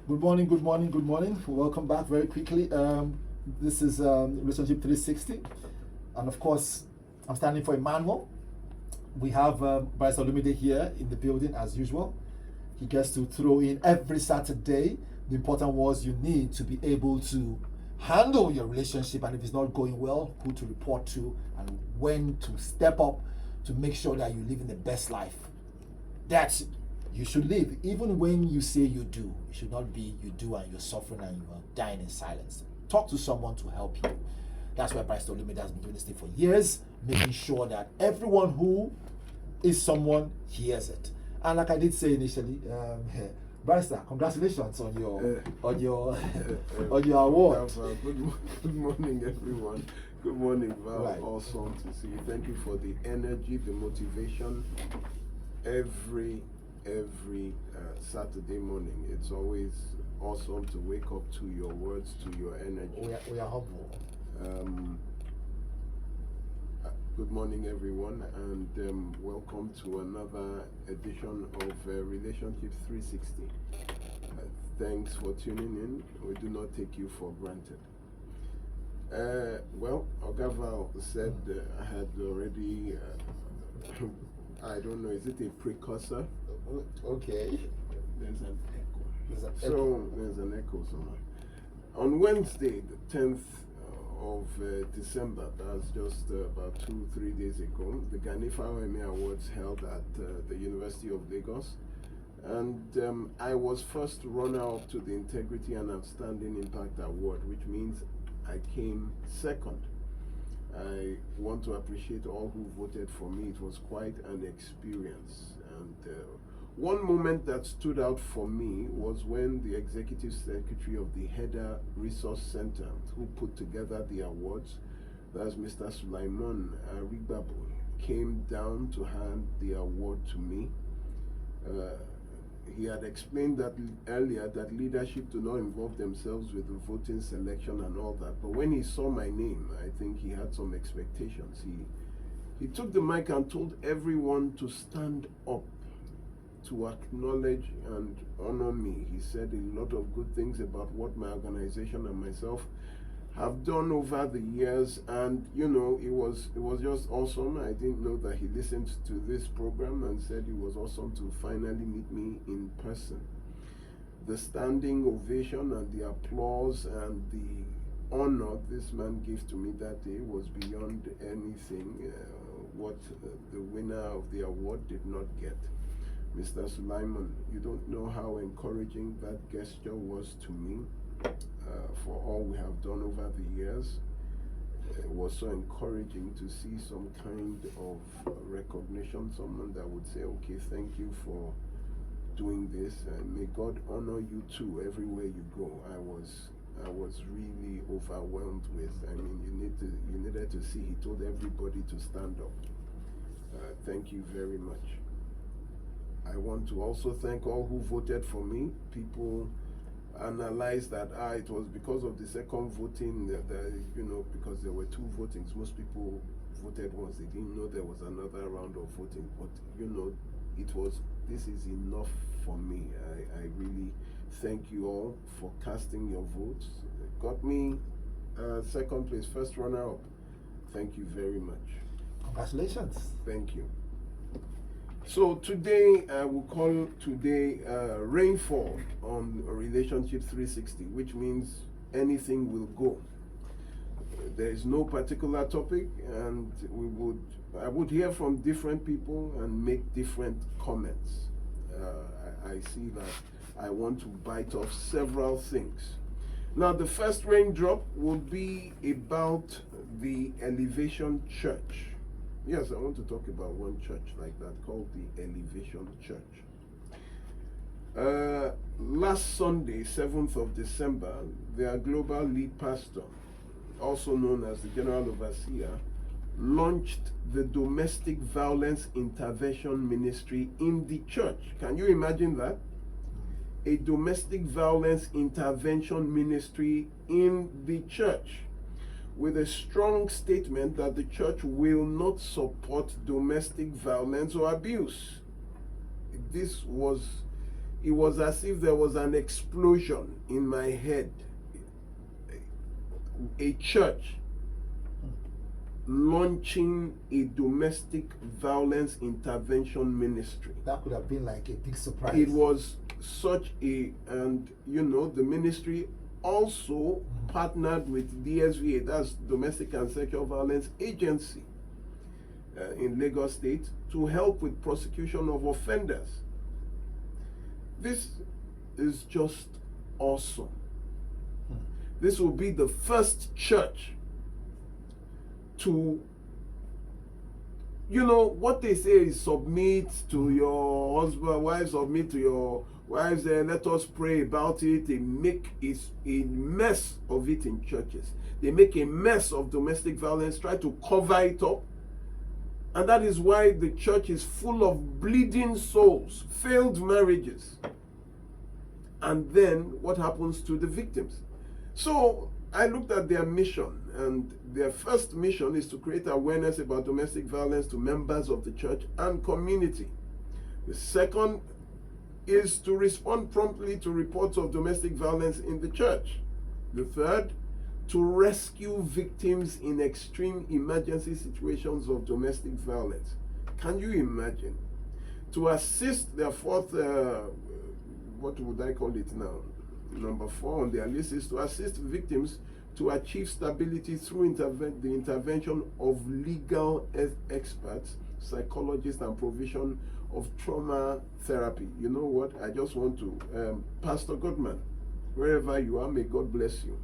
Good morning, good morning, good morning. Welcome back very quickly. This is Relationship 360. And of course, I'm standing for Emmanuel. We have Bryce Olumide here in the building as usual. He gets to throw in every Saturday the important words you need to be able to handle your relationship, and if it's not going well, who to report to and when to step up to make sure that you're living the best life. That's you should live, even when you say you do. It should not be you do and you're suffering and you are dying in silence. Talk to someone to help you. That's why Bryce Olumide has been doing this thing for years, making sure that everyone who is someone hears it. And like I did say initially, Bryce, congratulations on your on your award. Good morning, everyone. Good morning, Val. Right. Awesome to see you. Thank you for the energy, the motivation. Every Saturday morning, it's always awesome to wake up to your words, to your energy. We are humble. Good morning, everyone, and welcome to another edition of Relationship 360. Thanks for tuning in. We do not take you for granted. Well, Ogaval said I had already, I don't know, is it a precursor? Okay. There's an echo. There's an echo. Somewhere. On Wednesday, the 10th of December, that's just about 2-3 days ago, the Ganifa OMA Awards held at the University of Lagos. And I was first runner-up to the Integrity and Outstanding Impact Award, which means I came second. I want to appreciate all who voted for me. It was quite an experience. And one moment that stood out for me was when the executive secretary of the HEDA Resource Center, who put together the awards, that's Mr. Sulaiman Rigbabu, came down to hand the award to me. He had explained that earlier that leadership do not involve themselves with the voting selection and all that. But when he saw my name, I think he had some expectations. He took the mic and told everyone to stand up to acknowledge and honor me. He said a lot of good things about what my organization and myself have done over the years, and you know, it was just awesome. I didn't know that he listened to this program and said it was awesome to finally meet me in person. The standing ovation and the applause and the honor this man gave to me that day was beyond anything what the winner of the award did not get. Mr. Sulaiman, you don't know how encouraging that gesture was to me. For all we have done over the years, it was so encouraging to see some kind of recognition, someone that would say, okay, thank you for doing this, and may God honor you too everywhere you go. I was really overwhelmed with, I mean, you needed to see, he told everybody to stand up. Thank you very much. I want to also thank all who voted for me. People analyzed that it was because of the second voting that you know, because there were two votings. Most people voted once, they didn't know there was another round of voting. But you know, this is enough for me. I really thank you all for casting your votes. It got me second place, first runner up. Thank you very much. Congratulations. Thank you. So today, we'll call today Rainfall on Relationship 360, which means anything will go. There is no particular topic, and I would hear from different people and make different comments. I see that I want to bite off several things. Now, the first raindrop will be about the Elevation Church. Yes, I want to talk about one church like that called the Elevation Church. Last Sunday, 7th of December, their global lead pastor, also known as the General Overseer, launched the Domestic Violence Intervention Ministry in the church. Can you imagine that? A Domestic Violence Intervention Ministry in the church, with a strong statement that the church will not support domestic violence or abuse. This was it was as if there was an explosion in my head. A church launching a domestic violence intervention ministry. That could have been like a big surprise. It was such a, and you know, the ministry also partnered with DSVA, that's Domestic and Sexual Violence Agency in Lagos State, to help with prosecution of offenders. This is just awesome. This will be the first church to, you know, what they say is submit to your husband, wives, submit to your wives, let us pray about it. They make a mess of it in churches. They make a mess of domestic violence, try to cover it up. And that is why the church is full of bleeding souls, failed marriages. And then what happens to the victims? So I looked at their mission, and their first mission is to create awareness about domestic violence to members of the church and community. The second is to respond promptly to reports of domestic violence in the church. The third, to rescue victims in extreme emergency situations of domestic violence. Can you imagine? To assist, their fourth, what would I call it now? Number 4 on their list is to assist victims to achieve stability through the intervention of legal experts, psychologists, and provision of trauma therapy. You know what? I just want to, Pastor Goodman, wherever you are, may God bless you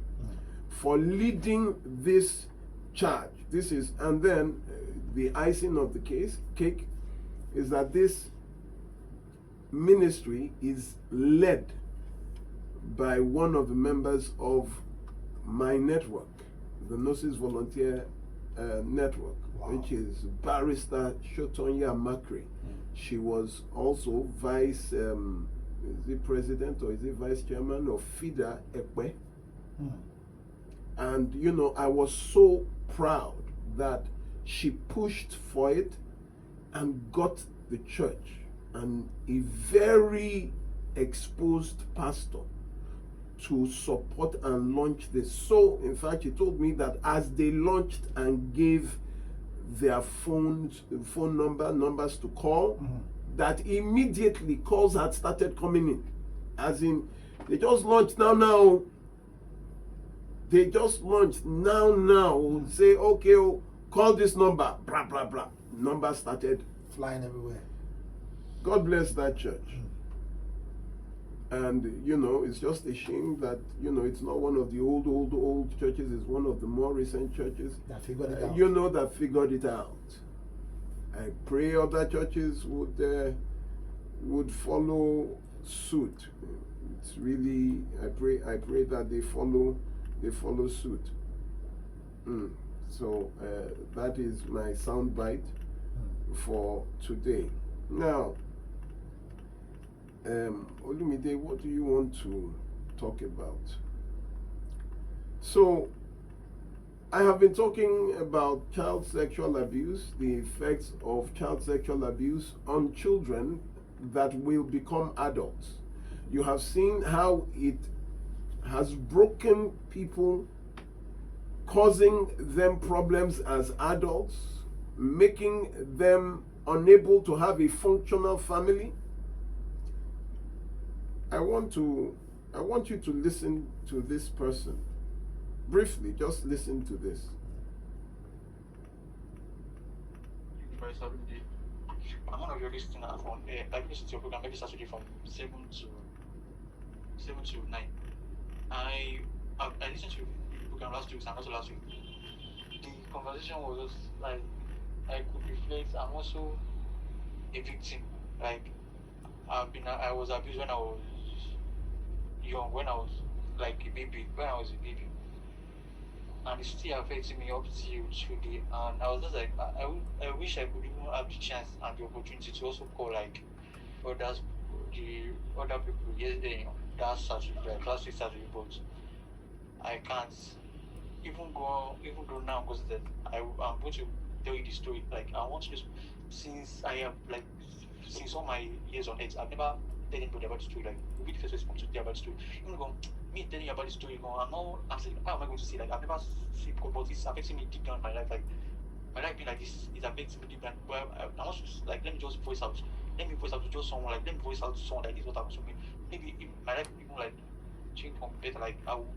for leading this charge. This is, and then the icing of the cake is that this ministry is led by one of the members of my network, the Nurses Volunteer Network, which is Barrister Shotonya Makri. She was also vice, is it president or is it vice chairman of FIDA Ekwe? And you know, I was so proud that she pushed for it and got the church and a very exposed pastor to support and launch this. So in fact, she told me that as they launched and gave their phone numbers to call, that immediately calls had started coming in. As in, they just launched now. They just launched now. Say, okay, call this number, blah, blah, blah. Numbers started flying everywhere. God bless that church. And, you know, it's just a shame that, you know, it's not one of the old churches. It's one of the more recent churches. That figured it out. You know, that figured it out. I pray other churches would follow suit. It's really, I pray that they follow suit. So that is my sound bite for today. Now, Olumide, what do you want to talk about? So, I have been talking about child sexual abuse, the effects of child sexual abuse on children that will become adults. You have seen how it has broken people, causing them problems as adults, making them unable to have a functional family. I want you to listen to this person. Briefly, just listen to this. I'm one of your listeners on air. I listen to your program every Saturday from 7 to 9. I listened to your program last week and also last week. The conversation was just like, I could reflect. I'm also a victim. Like, I was abused when I was young, when I was like a baby, and it's still affecting me up till today. And I was just like, I wish I could even have the chance and the opportunity to also call like the other people yesterday, that Saturday, like last week Saturday, but I can't. Even though now, because I'm going to tell you the story. Like, I want to just, since all my years on earth, I've never tell anybody about the story. Like, you'll be the first person to tell about the story. Even go, me telling you about the story, I'm saying, how am I going to say, like, I've never seen, but it's affecting me deep down in my life. Like, my life being like this is affecting me deep down. Well, I want to, like, let me just voice out. Let me voice out to just someone, like, let me voice out to someone like this, what happens to me. Maybe if my life even, like, change from better, like, I'll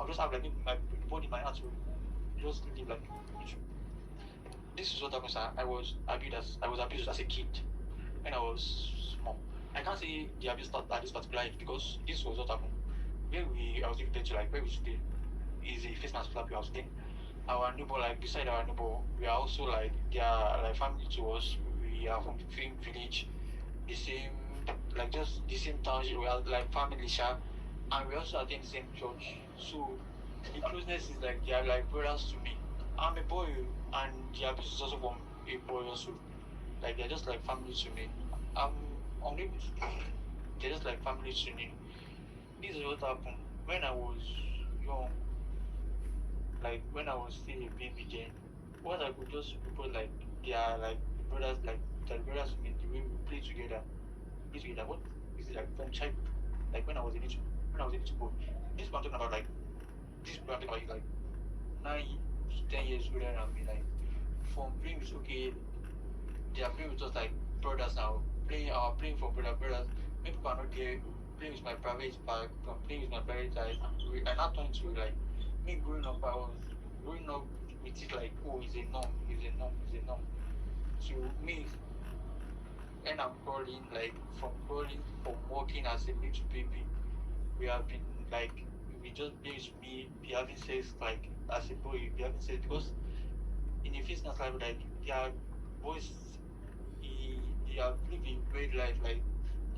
just have, like, my body, my hands will just live, like, this is what happens. I was abused as a kid when I was small. I can't say the abuse started at this particular age because this was what happened. I was even to like where we stay is a face mask flap we are staying. Our neighbor, like beside our neighbor, we are also like they are like family to us. We are from the same village, the same like just the same township. We are like family share, and we also attend the same church. So the closeness is like they are like brothers to me. I'm a boy, and the abuse is also from a boy also. Like they're just like family to me. I'm unable to. They're just like family to me. This is what happened when I was young. Like when I was still a baby, then what I could just report like they are like brothers, like they're brothers to me. The way we play together. What is it like from childhood? Like when I was a little boy. This one I'm talking about like this one I'm talking about is like 9 to 10 years older than me. Like from playing with okay, they are playing with us like brothers now. Playing for brothers. Many people are not there playing with my private part, playing with my private side. I now turn to like me growing up. I was growing up with it like oh, it's a norm, it's a norm, it's a norm. To me, and I'm crawling from working as a little baby. We have been like we just based me be having sex like as a boy be having sex because in a fitness life like their boys they have lived a great life like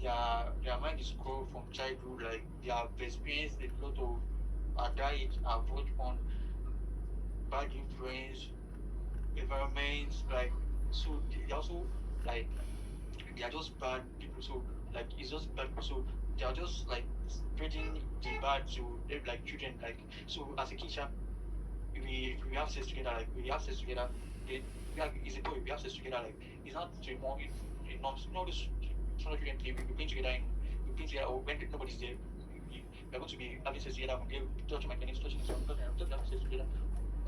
their mind is grown from childhood like they have experienced a lot of at that age avoid on bad influence environments like so they also like they are just bad people so like it's just bad people so they are just like spreading the bad to like children like so as a kid we have sex together like we have sex together then it's a boy we have sex together like it's not to more it's not this small children play we play together in we play together or when nobody's there we are going to be having sex together from there touching my penis touching his own touching having sex together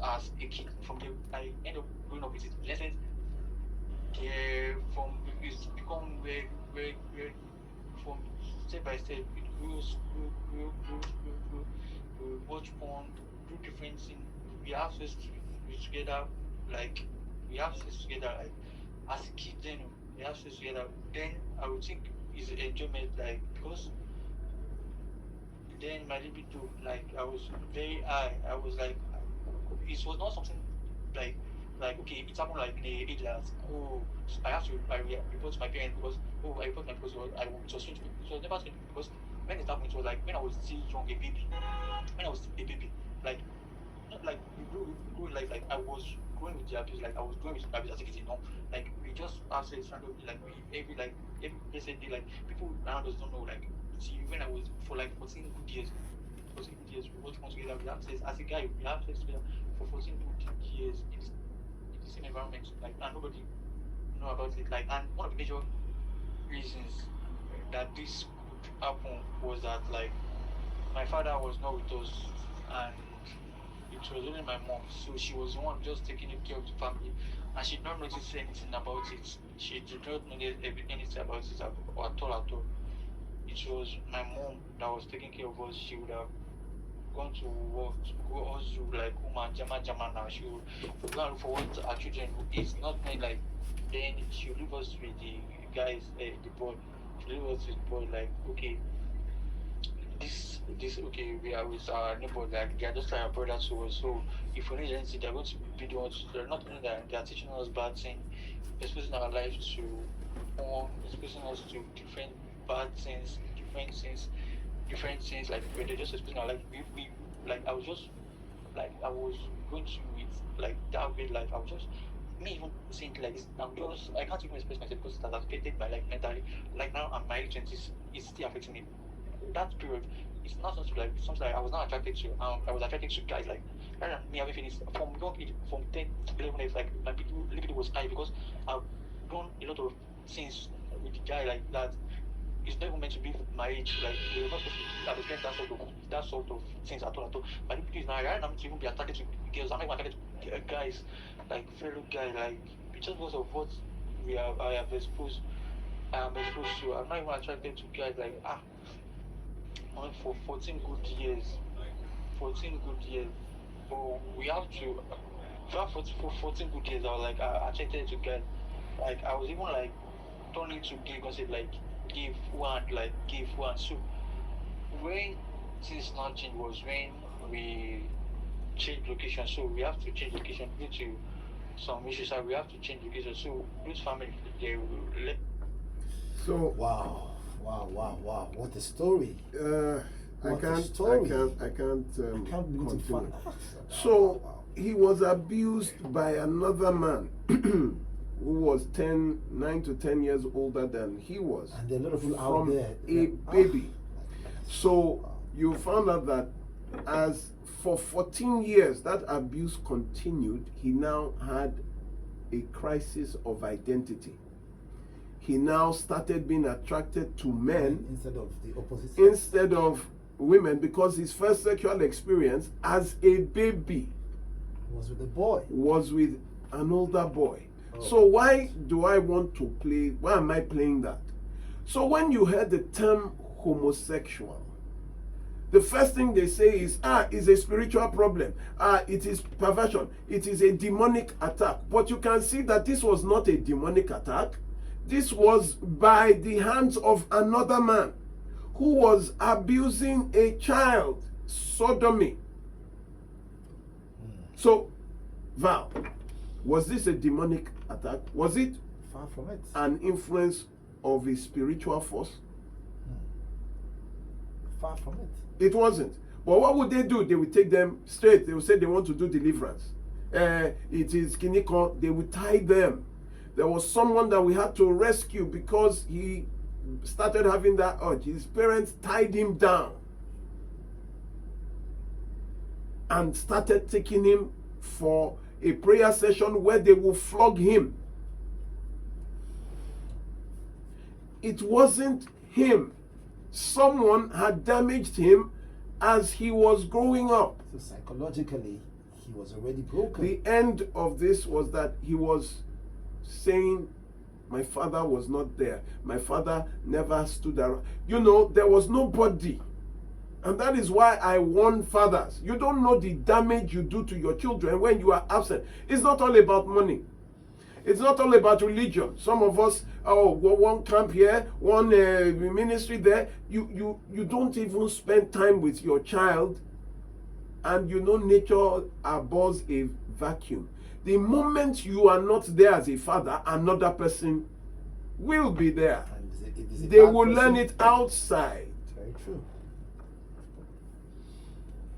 as a kid from there I end up growing up with it lessons from it's become where from step by step it grows we watch porn do different things we have sex together like we have sex together like as a kid then we have sex together then I would think is enjoyment like because then my libido like I was very high I was like it was not something like okay it's happened like in a age that oh I have to report to my parents because oh I report my because it was strange it was never strange because when it happened it was like when I was still young a baby when I was a baby like not like we grew in life like I was growing with the abuse like I was growing with the abuse as a kid you know like we just have sex randomly like we every blessed day like people around us don't know like see when I was for like 14 good years we watch porn together we have sex as a guy we have sex together for 14 good years in the same environment like and nobody know about it like and one of the major reasons that this could happen was that like my father was not with us and it was only my mom so she was the one just taking care of the family and she did not notice anything about it she did not know anything about it at all it was my mom that was taking care of us she would have gone to work go also like woman jama now she would go and look for what her children is not meant like then she will leave us with the guys the boy she leave us with the boy like okay this okay we are with our neighbor like they are just like our brothers to us so if we need anything they're going to be the ones they're not only that they are teaching us bad things exposing our lives to porn exposing us to different bad things different things like when they just explain like we like I was just like I was going through with like that way life I was just me even saying like this I'm just I can't even express myself because it has affected my like mentally like now I'm my 20s it's still affecting me that period it's not something like I was not attracted to I was attracted to guys like rather than me having feelings from young age from 10 to 11 years like my libido was high because I've done a lot of things with the guy like that it's not even meant to be my age. Like we're not supposed to have experienced that sort of things at all. But the people is now right now to even be attracted to girls. I'm not even attracted to guys, like fellow guys, like just because of what I am exposed to. I'm not even attracted to guys like for 14 good years. 14 good years. But we have to for 14 good years I was like attracted to guys. Like I was even like turning to gay gossip, like give one. So when things not change was when we changed location. So we have to change location due to some issues. So we have to change location. So those family they will let. So Wow. What a story. I What a can't story. I can't Can't believe it. continue. Wow. So he was abused by another man who was 9 to 10 years older than he was. And there are a lot of people out from there. a baby. So you found out that as for 14 years that abuse continued, he now had a crisis of identity. He now started being attracted to men instead of the opposite. instead of women, because his first sexual experience as a baby Was with a boy. was with an older boy. Oh. So why am I playing that? So when you heard the term homosexual, the first thing they say is, it's a spiritual problem. It is perversion. It is a demonic attack. But you can see that this was not a demonic attack. This was by the hands of another man who was abusing a child. Sodomy. So, Val, was this a demonic attack? Was it Far from it. an influence of a spiritual force? Far from it. It wasn't. But what would they do? They would take them straight. They would say they want to do deliverance. It is Kiniko. They would tie them. There was someone that we had to rescue because he started having that urge. His parents tied him down and started taking him for a prayer session where they will flog him. It wasn't him. Someone had damaged him as he was growing up. So psychologically, he was already broken. The end of this was that he was saying, my father was not there. My father never stood around. You know, there was nobody. And that is why I warn fathers. You don't know the damage you do to your children when you are absent. It's not all about money. It's not all about religion. Some of us, one camp here, one ministry there. You don't even spend time with your child. And you know nature abhors a vacuum. The moment you are not there as a father, another person will be there. And it is a They bad will person. learn it outside. Very true.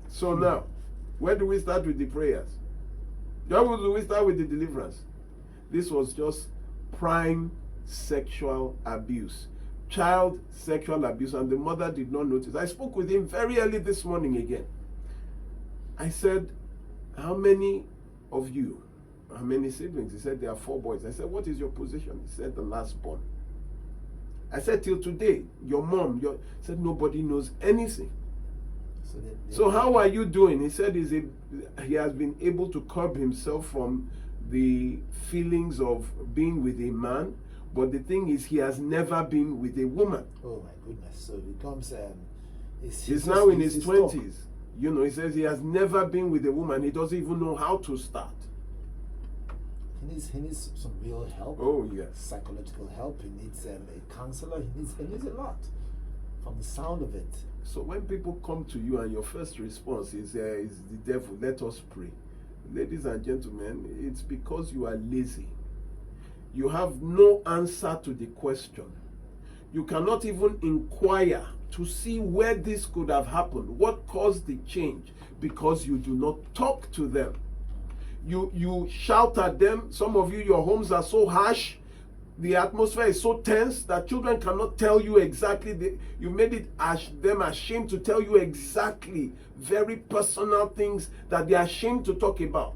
So now, where do we start with the prayers? Where do we start with the deliverance? This was just prime sexual abuse. Child sexual abuse, and the mother did not notice. I spoke with him very early this morning again. I said, how many of you, how many siblings? He said, there are 4 boys. I said, what is your position? He said, the last born. I said, till today, your mom, said nobody knows anything. So how are you doing? He said he has been able to curb himself from the feelings of being with a man, but the thing is he has never been with a woman. Oh my goodness. So it becomes He's now in his 20s. You know, he says he has never been with a woman. He doesn't even know how to start. He needs some real help. Oh yes. Psychological help. He needs a counselor. He needs a lot. From the sound of it. So when people come to you and your first response is the devil, let us pray. Ladies and gentlemen, it's because you are lazy. You have no answer to the question. You cannot even inquire to see where this could have happened. What caused the change? Because you do not talk to them. You shout at them. Some of you, your homes are so harsh. The atmosphere is so tense that children cannot tell you exactly. You made them ashamed to tell you exactly very personal things that they are ashamed to talk about.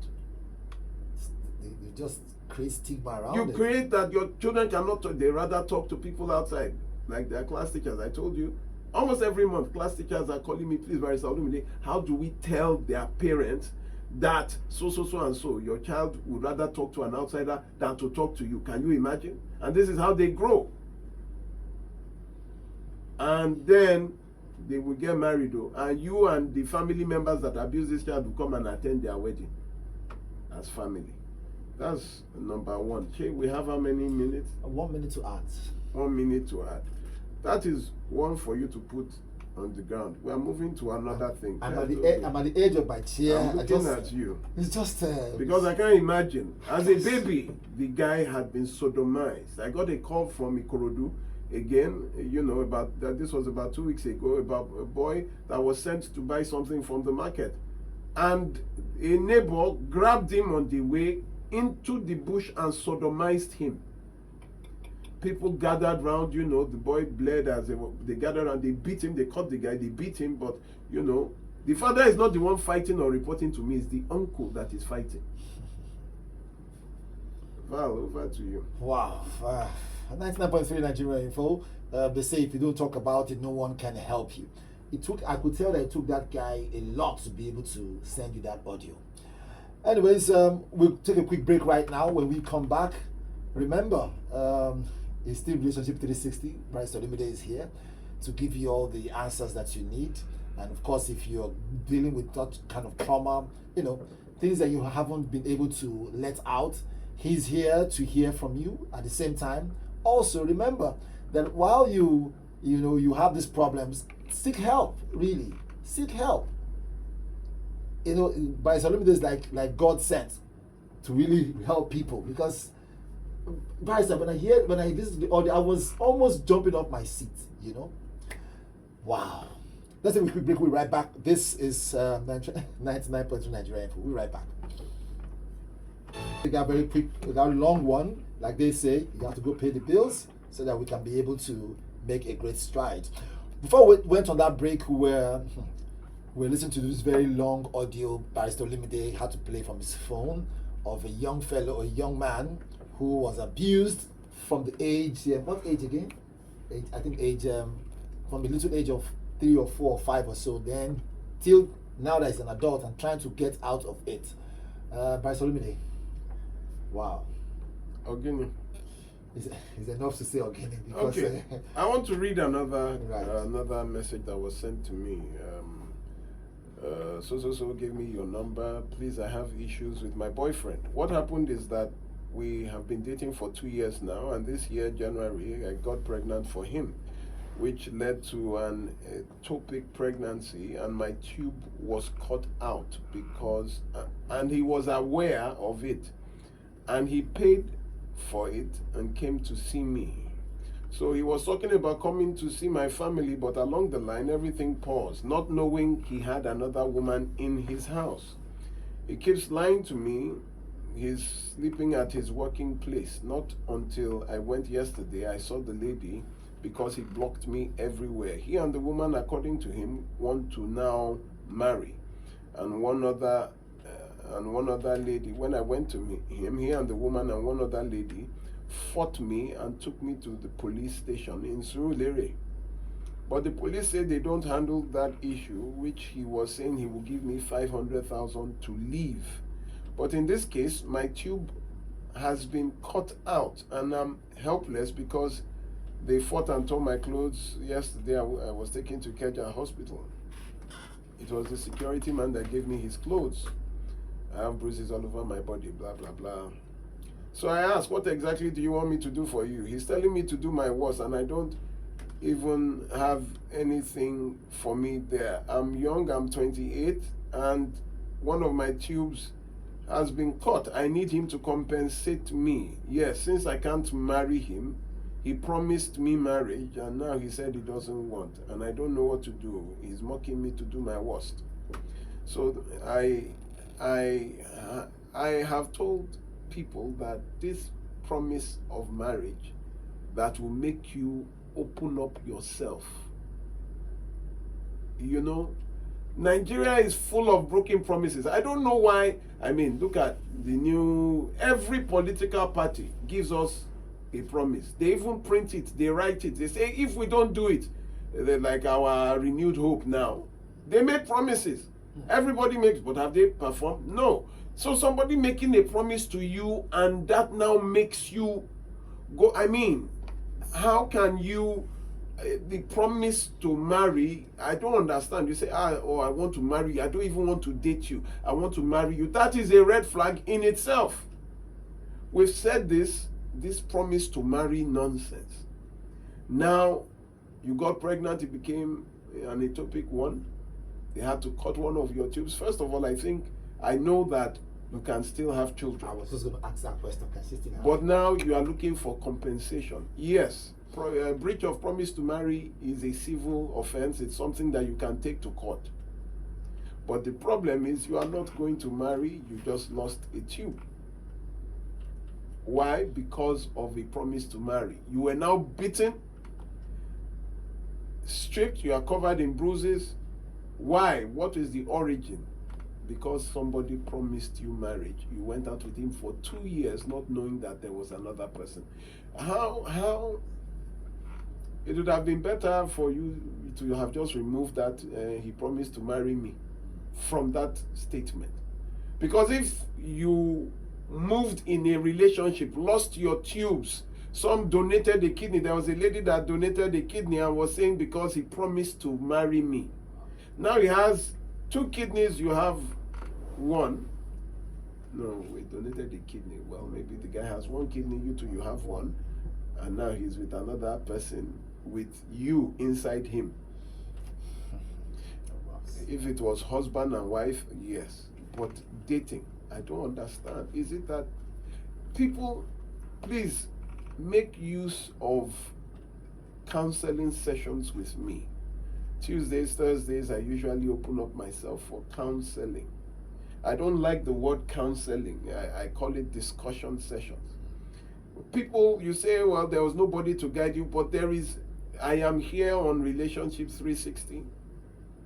You just create stigma around You it. create that your children cannot talk. They rather talk to people outside. like their class teachers. I told you, almost every month, class teachers are calling me, please, Barrister Olumide, how do we tell their parents that so and so, your child would rather talk to an outsider than to talk to you? Can you imagine? And this is how they grow. And then they will get married, though, and you and the family members that abuse this child will come and attend their wedding as family. That's number one. Okay, we have how many minutes? 1 minute to add. 1 minute to add. That is one for you to put on the ground. We are moving to another thing. I'm at the edge of my chair. I'm looking at you. It's just because I can't imagine. As a baby, the guy had been sodomized. I got a call from Ikorodu again, you know, about that. This was about 2 weeks ago, about a boy that was sent to buy something from the market, and a neighbor grabbed him on the way into the bush and sodomized him. People gathered round, you know, the boy bled as they gathered around, they beat him, they caught the guy, they beat him, but, you know, the father is not the one fighting or reporting to me, it's the uncle that is fighting. Val, over to you. Wow. 99.3 Nigeria Info. They say if you don't talk about it, no one can help you. I could tell that it took that guy a lot to be able to send you that audio. Anyways, we'll take a quick break right now. When we come back, remember, it's still Relationship 360. Barrister Olumide is here to give you all the answers that you need. And of course, if you're dealing with that kind of trauma, you know, things that you haven't been able to let out, he's here to hear from you. At the same time, also remember that while you have these problems, seek help. Really, seek help. You know, Barrister Olumide is like God sent to really help people, because Barrister, when I listened to the audio, I was almost jumping off my seat, you know. Wow. Let's take a quick break. We'll be right back. This is 99.2 Nigeria Info. We'll be right back. We got very quick, we got a long one. Like they say, you have to go pay the bills so that we can be able to make a great stride. Before we went on that break, we're listening to this very long audio Barrister Olumide had to play from his phone of a young man who was abused from the age, what age again? I think from the little age of 3 or 4 or 5 or so, then till now that he's an adult and trying to get out of it. Barrister Olumide, wow. Ogini. Is enough to say Ogini, because okay. I want to read another right. Another message that was sent to me. So give me your number, please. I have issues with my boyfriend. What happened is that we have been dating for 2 years now, and this year, January, I got pregnant for him, which led to an ectopic pregnancy, and my tube was cut out because, and he was aware of it, and he paid for it and came to see me. So he was talking about coming to see my family, but along the line, everything paused, not knowing he had another woman in his house. He keeps lying to me. He's sleeping at his working place. Not until I went yesterday, I saw the lady, because he blocked me everywhere. He and the woman, according to him, want to now marry. And one other lady, when I went to him, he and the woman and one other lady fought me and took me to the police station in Surulere. But the police said they don't handle that issue, which he was saying he will give me 500,000 to leave. But in this case, my tube has been cut out and I'm helpless because they fought and tore my clothes. Yesterday, I was taken to Keja Hospital. It was the security man that gave me his clothes. I have bruises all over my body, blah, blah, blah. So I asked, what exactly do you want me to do for you? He's telling me to do my worst, and I don't even have anything for me there. I'm young, I'm 28, and one of my tubes has been cut. I need him to compensate me. Yes, since I can't marry him, he promised me marriage, and now he said he doesn't want, and I don't know what to do. He's mocking me to do my worst. So I have told people that this promise of marriage that will make you open up yourself. You know, Nigeria is full of broken promises. I don't know why. I mean, look at the every political party gives us a promise. They even print it, they write it. They say, if we don't do it, like our renewed hope now, they make promises. Everybody makes, but have they performed? No. So somebody making a promise to you, and that now makes you go. I mean, how can you, the promise to marry, I don't understand. You say, I want to marry you. I don't even want to date you. I want to marry you. That is a red flag in itself. We've said this promise to marry nonsense. Now, you got pregnant, it became an ectopic one. They had to cut one of your tubes. First of all, I know that you can still have children. I was just going to ask that question. Can she still have But now you are looking for compensation. Yes, breach of promise to marry is a civil offense. It's something that you can take to court. But the problem is you are not going to marry, you just lost a tube. Why? Because of a promise to marry. You were now beaten, stripped, you are covered in bruises. Why? What is the origin? Because somebody promised you marriage. You went out with him for 2 years not knowing that there was another person. How it would have been better for you to have just removed that he promised to marry me from that statement. Because if you moved in a relationship, lost your tubes, some donated a kidney. There was a lady that donated a kidney and was saying because he promised to marry me. Now he has 2 kidneys, you have 1. No, we donated a kidney. Well, maybe the guy has 1 kidney, you have 1. And now he's with another person with you inside him. If it was husband and wife, yes. But dating, I don't understand. Is it that people, please make use of counseling sessions with me. Tuesdays, Thursdays, I usually open up myself for counseling. I don't like the word counseling. I call it discussion sessions. People, you say, well, there was nobody to guide you, but there is. I am here on Relationship 360.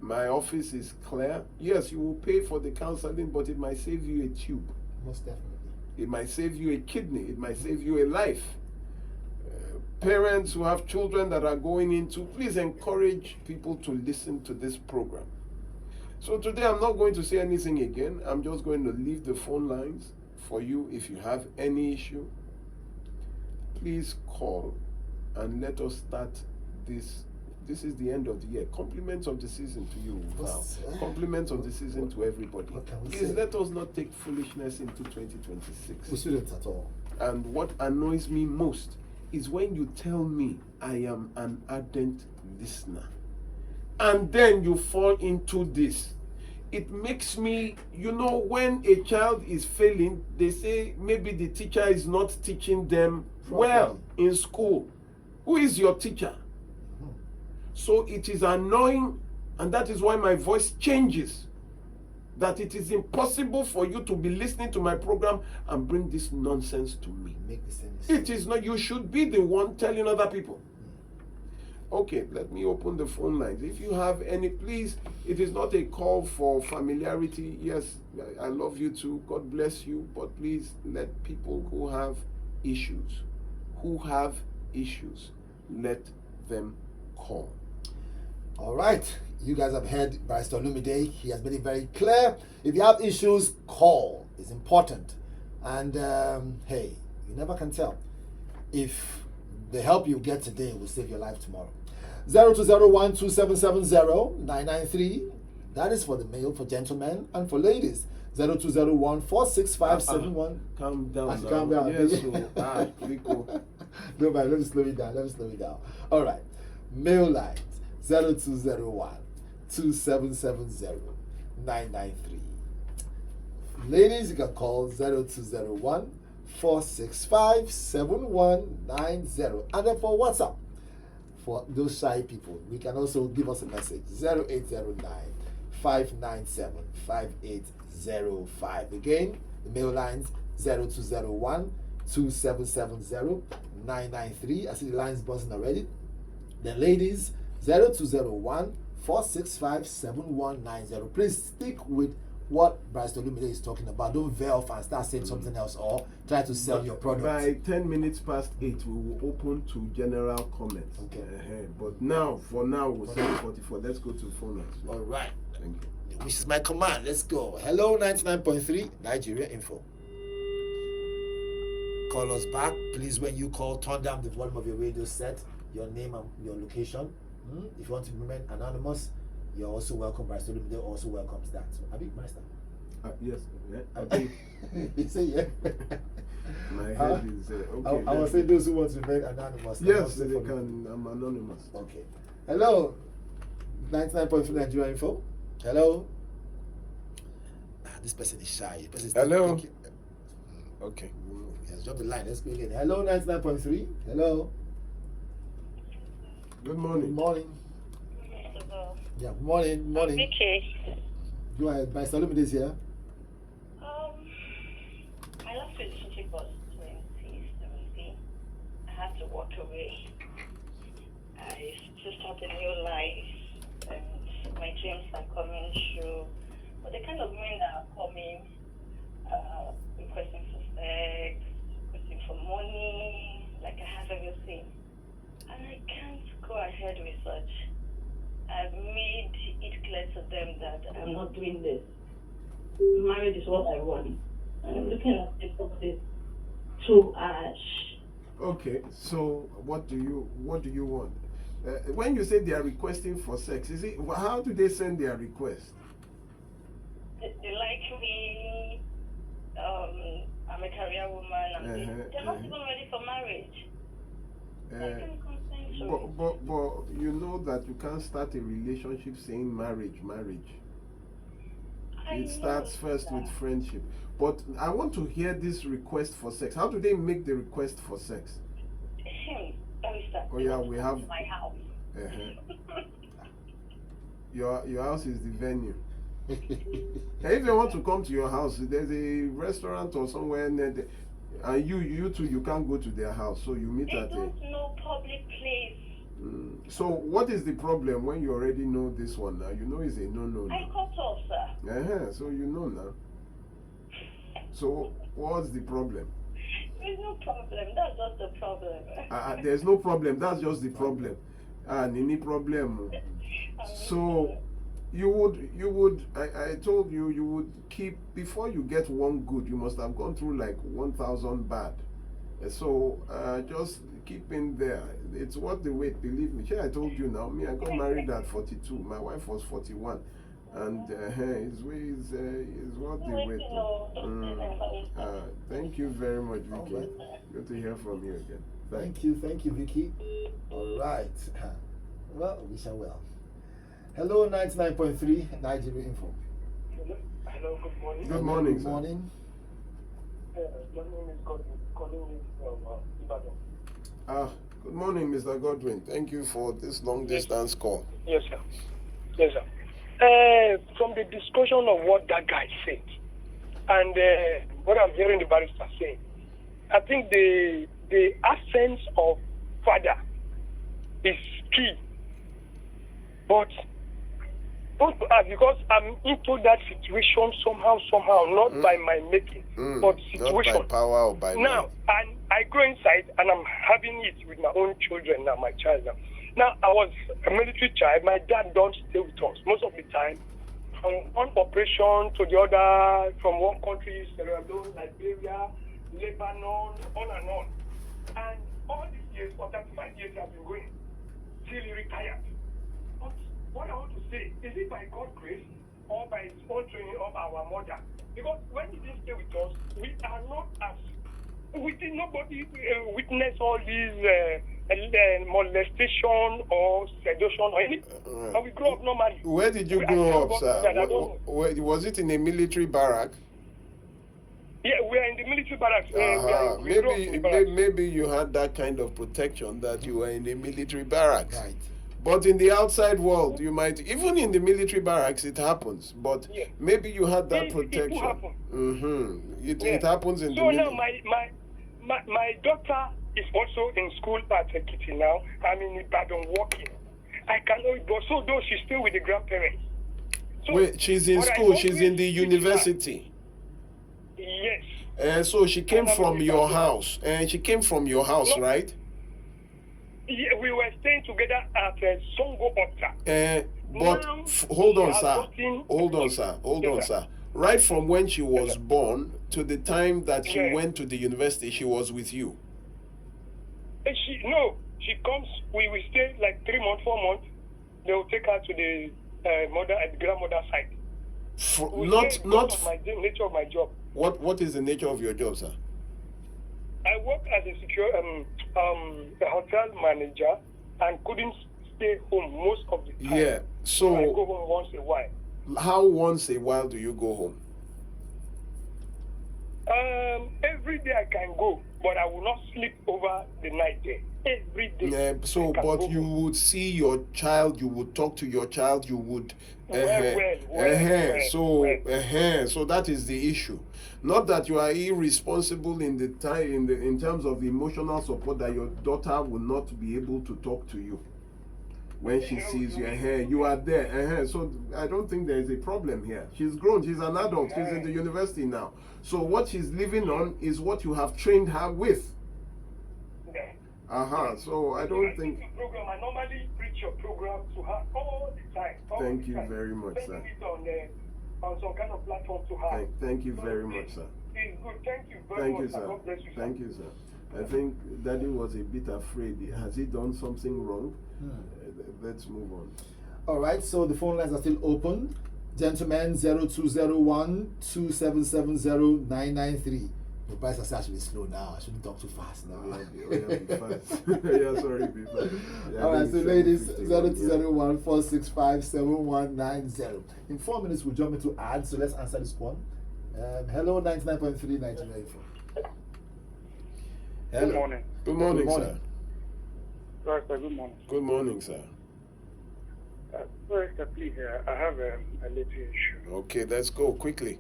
My office is clear. Yes, you will pay for the counseling, but it might save you a tube. Most definitely. It might save you a kidney. It might save you a life. Parents who have children that are going into, please encourage people to listen to this program. So today I'm not going to say anything again. I'm just going to leave the phone lines for you. If you have any issue, please call and let us start this. This is the end of the year. Compliments of the season to you, Val. Compliments of the season to everybody. Please let us not take foolishness into 2026. We shouldn't at all. And what annoys me most is when you tell me I am an ardent listener, and then you fall into this. It makes me, when a child is failing, they say maybe the teacher is not teaching them well in school. Who is your teacher? So it is annoying, and that is why my voice changes. That it is impossible for you to be listening to my program and bring this nonsense to me. Make the same It is not. You should be the one telling other people. Okay, let me open the phone lines. If you have any, please, it is not a call for familiarity. Yes, I love you too. God bless you. But please let people who have issues, let them call. All right. You guys have heard Barrister Olumide. He has made it very clear. If you have issues, call. It's important. And hey, you never can tell. If the help you get today will save your life tomorrow. 0201-2770-993. That is for the male, for gentlemen, and for ladies. 0201-465-71. Calm down. Calm down. Yes, Rico. No, man, let me slow it down. All right. Male lines 0201-2770-993. Ladies, you can call 0201-465-7190. And then for WhatsApp, for those shy people, we can also give us a message 0809-597-5805. Again, the mail lines 0201-2770-993. I see the lines buzzing already. Then ladies, 0201-465-7190. Please stick with what Bryce Olumide is talking about. Don't veil off and start saying something else or try to sell your product. By 10 minutes past 8, we will open to general comments. Okay. But now, for now, we'll say 44. Let's go to phone lines. All right. Thank you. Which is my command. Let's go. Hello, 99.3 Nigeria Info. Call us back. Please, when you call, turn down the volume of your radio set, your name and your location. If you want to remain anonymous, you're also welcome. Bryce Olumide also welcomes that. So, Abi, Master. Yes. Yeah, okay. You say yeah. My head is okay. I will say those who want to remain anonymous. Yes, they can. I'm anonymous. Okay. Hello, 99.3 Nigeria Info. Hello. This person is shy. This person is Hello. thinking. Okay. Yes, drop the line. Let's go again. Hello, 99.3. Hello. Good morning. Good morning. Yeah, good morning. Good morning. Vicky. Go ahead. Bryce Olumide is here. My last relationship was 2017. I had to walk away. I just started a new life, and my dreams are coming true. But the kind of women that are coming, requesting for sex, requesting for money, like I have everything. And I can't go ahead with such. I've made it clear to them that I'm not doing this. Marriage is what I want. And I'm looking at the process too harsh. Okay, so what do you want? When you say they are requesting for sex, is it how do they send their request? They like me. I'm a career woman. They're not even ready for marriage. I can consent to it. But you know that you can't start a relationship saying marriage. It starts first with friendship. But I want to hear this request for sex. How do they make the request for sex? Oh yeah, we have my house. Your house is the venue. And if they want to come to your house, there's a restaurant or somewhere near there, and you too, you can't go to their house, so you meet at a. Don't know public place. So what is the problem when you already know this one now? You know it's a no. I cut off, sir. So you know now. So what's the problem? There's no problem. That's just the problem. There's no problem. That's just the problem. Any problem. So you would. I told you would keep before you get one good. You must have gone through like 1,000 bad. So just keep in there. It's worth the wait. Believe me. I told you now. Me, I got married at 42. My wife was 41. And his way is what they wait. Thank you very much, Vicky. Right. Good to hear from you again. Thank you, Vicky. All right. Well, we shall well. Hello, 99.3 Nigeria Info. Hello, good morning. Good morning, Good sir. morning. My name is Godwin, calling me from Ibadan. Good morning, Mr. Godwin. Thank you for this long distance call. Yes, sir. Yes, sir. From the discussion of what that guy said and what I'm hearing the barrister saying, I think the absence of father is key. But because I'm into that situation somehow, not by my making, but situation. Not by power or by now, and I go inside and I'm having it with my own children now, my child now. Now, I was a military child. My dad don't stay with us most of the time. From one operation to the other, from one country, Sierra Leone, Liberia, Lebanon, on and on. And all these years, for 35 years, I've been going till he retired. But what I want to say, is it by God's grace or by his own training of our mother? Because when he didn't stay with us, we are not as... nobody witness all these... molestation or seduction or anything. And we grow up normally. Where did you grow up, sir? Was it in a military barrack? Yeah, we are in the military barracks. Maybe you had that kind of protection that you were in the military barracks. Right. But in the outside world, you might, even in the military barracks, it happens. But maybe you had that protection. It happens in the military. So now my daughter is also in school at Ekiti now. I'm in Ibadan working. I cannot, but so though she's still with the grandparents. So, Wait, she's in but I school. She's in always the teach her. university. Yes. So she came And I'm from with your her. house. And she came from your house, No. right? Yeah, we were staying together at Songo Otta. But Now, hold on, she has sir. gotten- Hold on, sir. Hold Yes, on, sir. sir. Right from when she was Yes, sir. born to the time that she Yeah. went to the university, she was with you. She comes. We stay like 3 months, 4 months. They will take her to the mother and grandmother side. We stay because of the nature of my job. What is the nature of your job, sir? I work as a a hotel manager and couldn't stay home most of the time. Yeah. So I go So home once a while. how once a while do you go home? Every day I can go, but I will not sleep over the night there. Every day. Yeah, so I can but go you home. would see your child, you would talk to your child, you would so that is the issue. Not that you are irresponsible in the time in terms of the emotional support, that your daughter will not be able to talk to you when she sees you. You are there. So I don't think there is a problem here. She's grown, she's an adult, she's in the university now. So what she's living on is what you have trained her with. Yeah. So I don't think. Your program, I normally preach your program to her all the time. Thank you very much, sir. Sending it on some kind of platform to her. Thank you very much, sir. It's good. Thank you very Thank much. you, sir. God bless you, sir. Thank you, sir. I think Daddy was a bit afraid. Has he done something wrong? Let's move on. All right, so the phone lines are still open. Gentlemen, 0201 2770 993. Your price is actually slow now. I shouldn't talk too fast now. Be fast. Yeah, sorry, be fast. Yeah, All right, so ladies, 751, 0201 465 7190. In 4 minutes, we'll jump into ads, so let's answer this one. Hello, 99.3, 1994. Hello. Good morning. Good morning, Good morning. sir. Right, sir, good morning. Good morning, sir. First, please, I have a little issue. Okay, let's go quickly.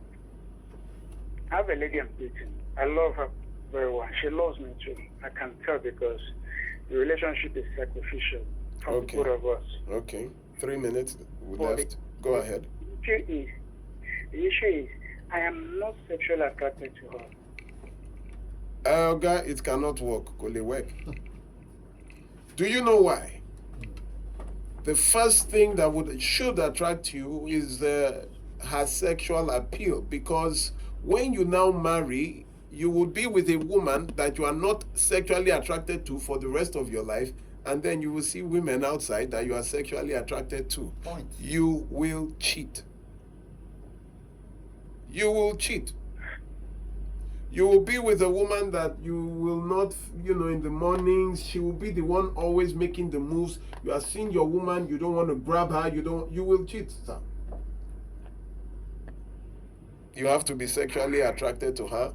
I have a lady I'm dating. I love her very well. She loves me too. I can tell because the relationship is sacrificial from Okay. both of us. Okay, 3 minutes Well, left. Go ahead. The issue is, I am not sexually attracted to her. Guy, it cannot work. Could it work? Do you know why? The first thing that should attract you is her sexual appeal, because when you now marry, you would be with a woman that you are not sexually attracted to for the rest of your life, and then you will see women outside that you are sexually attracted to. Point. You will cheat. You will cheat. You will be with a woman that you will not, in the mornings, she will be the one always making the moves. You are seeing your woman, you don't want to grab her, you will cheat, sir. You have to be sexually attracted to her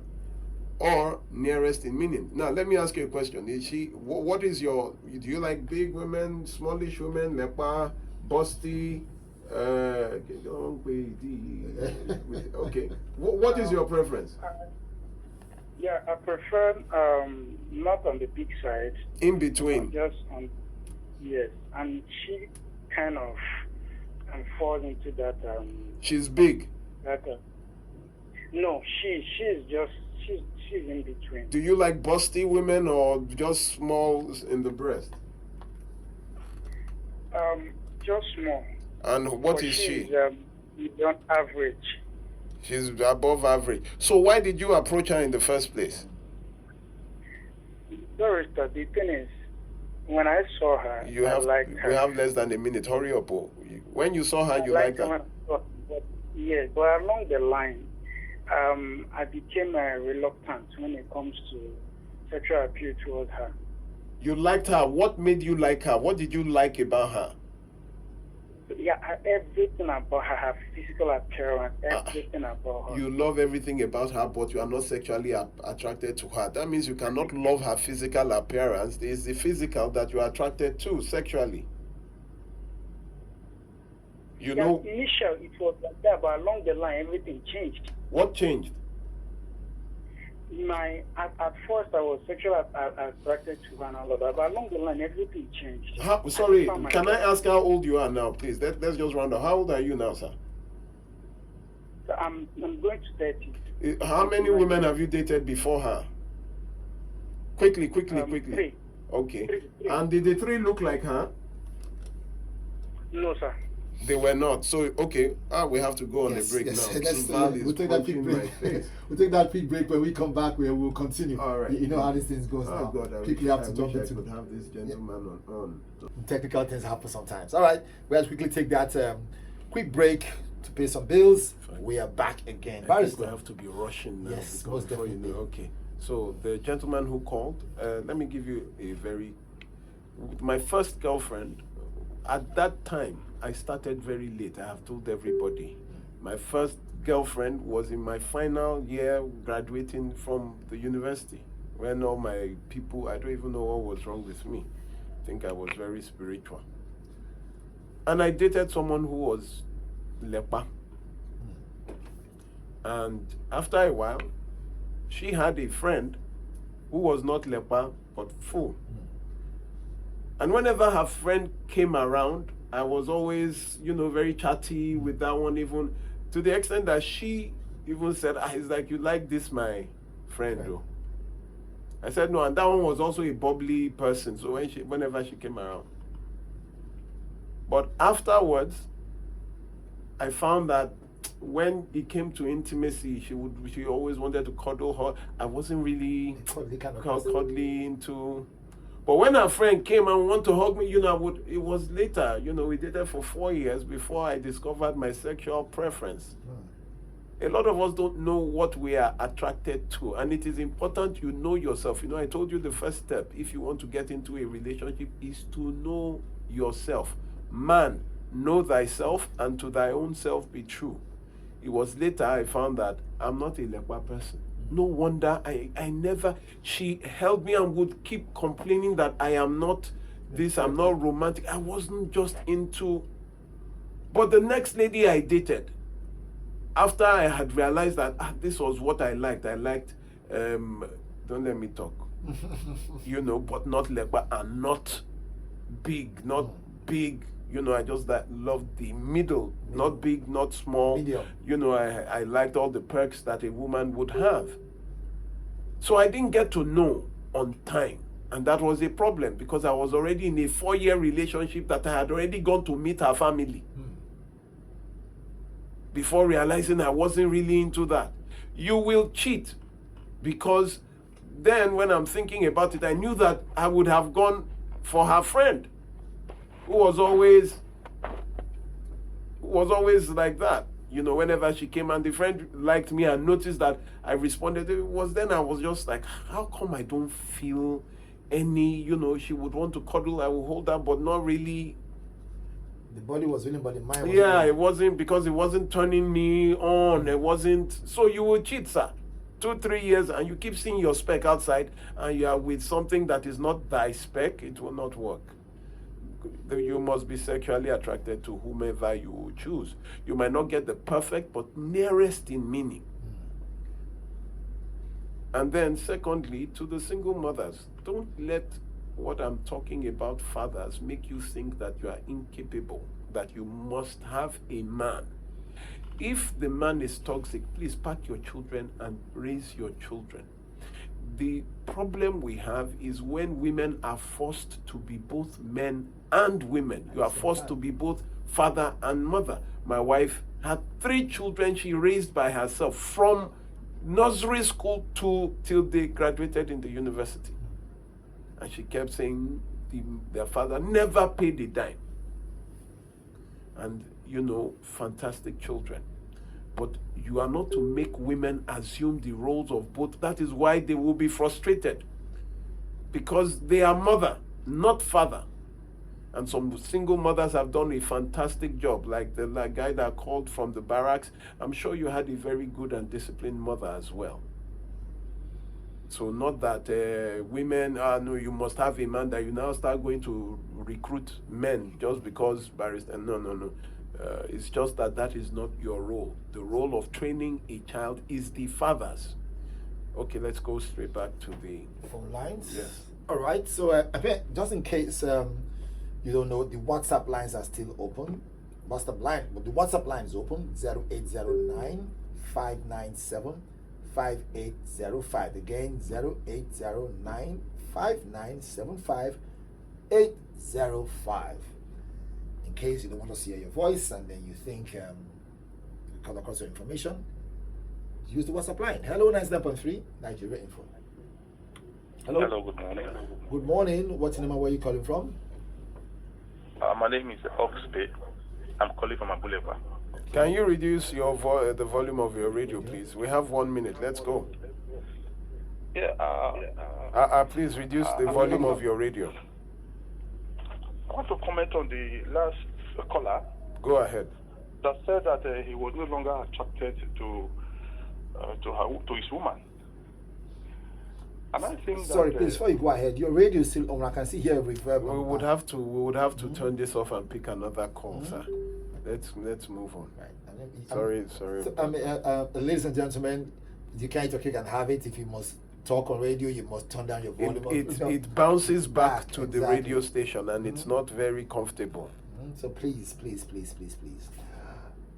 or nearest in meaning. Now, let me ask you a question. Is she, what is do you like big women, smallish women, lepa, busty, okay. What is your preference? Yeah, I prefer not on the big side. In between. Just on, yes. And she kind of falls into that. She's big. No, she's in between. Do you like busty women or just small in the breast? Just small. And what But is she? She's on average. She's above average. So why did you approach her in the first place? The thing is, when I saw her, I liked her. We have less than a minute. Hurry up. When you saw her, you liked her. Yes, but along the line, I became reluctant when it comes to sexual appeal towards her. You liked her. What made you like her? What did you like about her? Yeah, everything about her physical appearance, everything about her. You love everything about her, but you are not sexually attracted to her. That means you cannot love her physical appearance. It's the physical that you are attracted to sexually. Initially, it was like that, but along the line, everything changed. What changed? At first, I was sexually attracted to her and all of that, but along the line, everything changed. Sorry, can I ask how old you are now, please? Let's just round up. How old are you now, sir? I'm going to 30. How many women have you dated before her? Quickly. 3. Okay. Three. And did the 3 look like her? No, sir. They were not. So, okay. We have to go on Yes, a break yes. now. Let's, Val is we'll take that quick punching break. my face. We'll take that quick break. When we come back, we will continue. All right. You know how these things goes Oh, now. God, I Quickly wish, have I to wish jump I into could have this gentleman on. technical things happen sometimes. All right, we'll quickly take that quick break to pay some bills. Fine. We are back again. I think we Barrister. have to be rushing now. Yes, because most before you know. definitely. Okay. So the gentleman who called, let me give you a very. My first girlfriend, at that time, I started very late. I have told everybody. My first girlfriend was in my final year graduating from the university. When all my people, I don't even know what was wrong with me. I think I was very spiritual. And I dated someone who was leper. And after a while, she had a friend who was not leper, but full. And whenever her friend came around, I was always, very chatty with that one, even to the extent that she even said, it's like, you like this, my friend, though. I said, no, and that one was also a bubbly person, so whenever she came around. But afterwards, I found that when it came to intimacy, she always wanted to cuddle her. I wasn't really cuddly into. But when her friend came and wanted to hug me, it was later. We dated for 4 years before I discovered my sexual preference. A lot of us don't know what we are attracted to, and it is important you know yourself. I told you the first step, if you want to get into a relationship, is to know yourself. Man, know thyself, and to thy own self be true. It was later I found that I'm not a leper person. No wonder she held me and would keep complaining that I am not this, I'm not romantic. I wasn't just into. But the next lady I dated, after I had realized that this was what I liked, don't let me talk, but not leper and not big, I just loved the middle, not big, not small. Medium. I liked all the perks that a woman would have. So I didn't get to know on time. And that was a problem because I was already in a 4-year relationship that I had already gone to meet her family. Before realizing I wasn't really into that. You will cheat because then when I'm thinking about it, I knew that I would have gone for her friend who was always like that. Whenever she came and the friend liked me and noticed that I responded, I was just like, how come I don't feel any, she would want to cuddle, I would hold her, but not really. The body was willing, but the mind was Yeah, willing. it wasn't because it wasn't turning me on. It wasn't. So you will cheat, sir. 2-3 years and you keep seeing your spec outside and you are with something that is not thy spec, it will not work. You must be sexually attracted to whomever you choose. You might not get the perfect, but nearest in meaning. And then secondly, to the single mothers, don't let what I'm talking about, fathers, make you think that you are incapable, that you must have a man. If the man is toxic, please pack your children and raise your children. The problem we have is when women are forced to be both men and women. You are forced to be both father and mother. My wife had 3 children she raised by herself from nursery school till they graduated in the university. And she kept saying their father never paid a dime. And fantastic children. But you are not to make women assume the roles of both. That is why they will be frustrated. Because they are mother, not father. And some single mothers have done a fantastic job. Like the guy that called from the barracks. I'm sure you had a very good and disciplined mother as well. So not that women, no, you must have a man, that you now start going to recruit men just because barrister. No. It's just that is not your role. The role of training a child is the father's. Okay, let's go straight back to the phone lines. Yes. All right. So just in case you don't know, the WhatsApp lines are still open. WhatsApp line. Well, the WhatsApp line is open 0809 597 5805. Again, 0809 5975 805. In case you don't want to hear your voice and then you think you come across your information, use the WhatsApp line. Hello, 99.3 Nigeria Info. Hello. Hello, good morning. Good morning. What's your name and where are you calling from? My name is Oxby. I'm calling from Abuleba. Can you reduce your the volume of your radio, please? We have 1 minute. Let's go. Yeah. Please reduce the volume of your radio. I want to comment on the last caller Go ahead. that said that he was no longer attracted to his woman. And I think Sorry, that, please, before you go ahead, your radio is still on. I can see here a reverb. We would have to turn this off and pick another call, sir. Let's move on. Right. Sorry. So, ladies and gentlemen, you can't eat your cake and have it. If you must talk on radio, you must turn down your volume. It bounces back to the exactly. radio station, and it's not very comfortable. So please.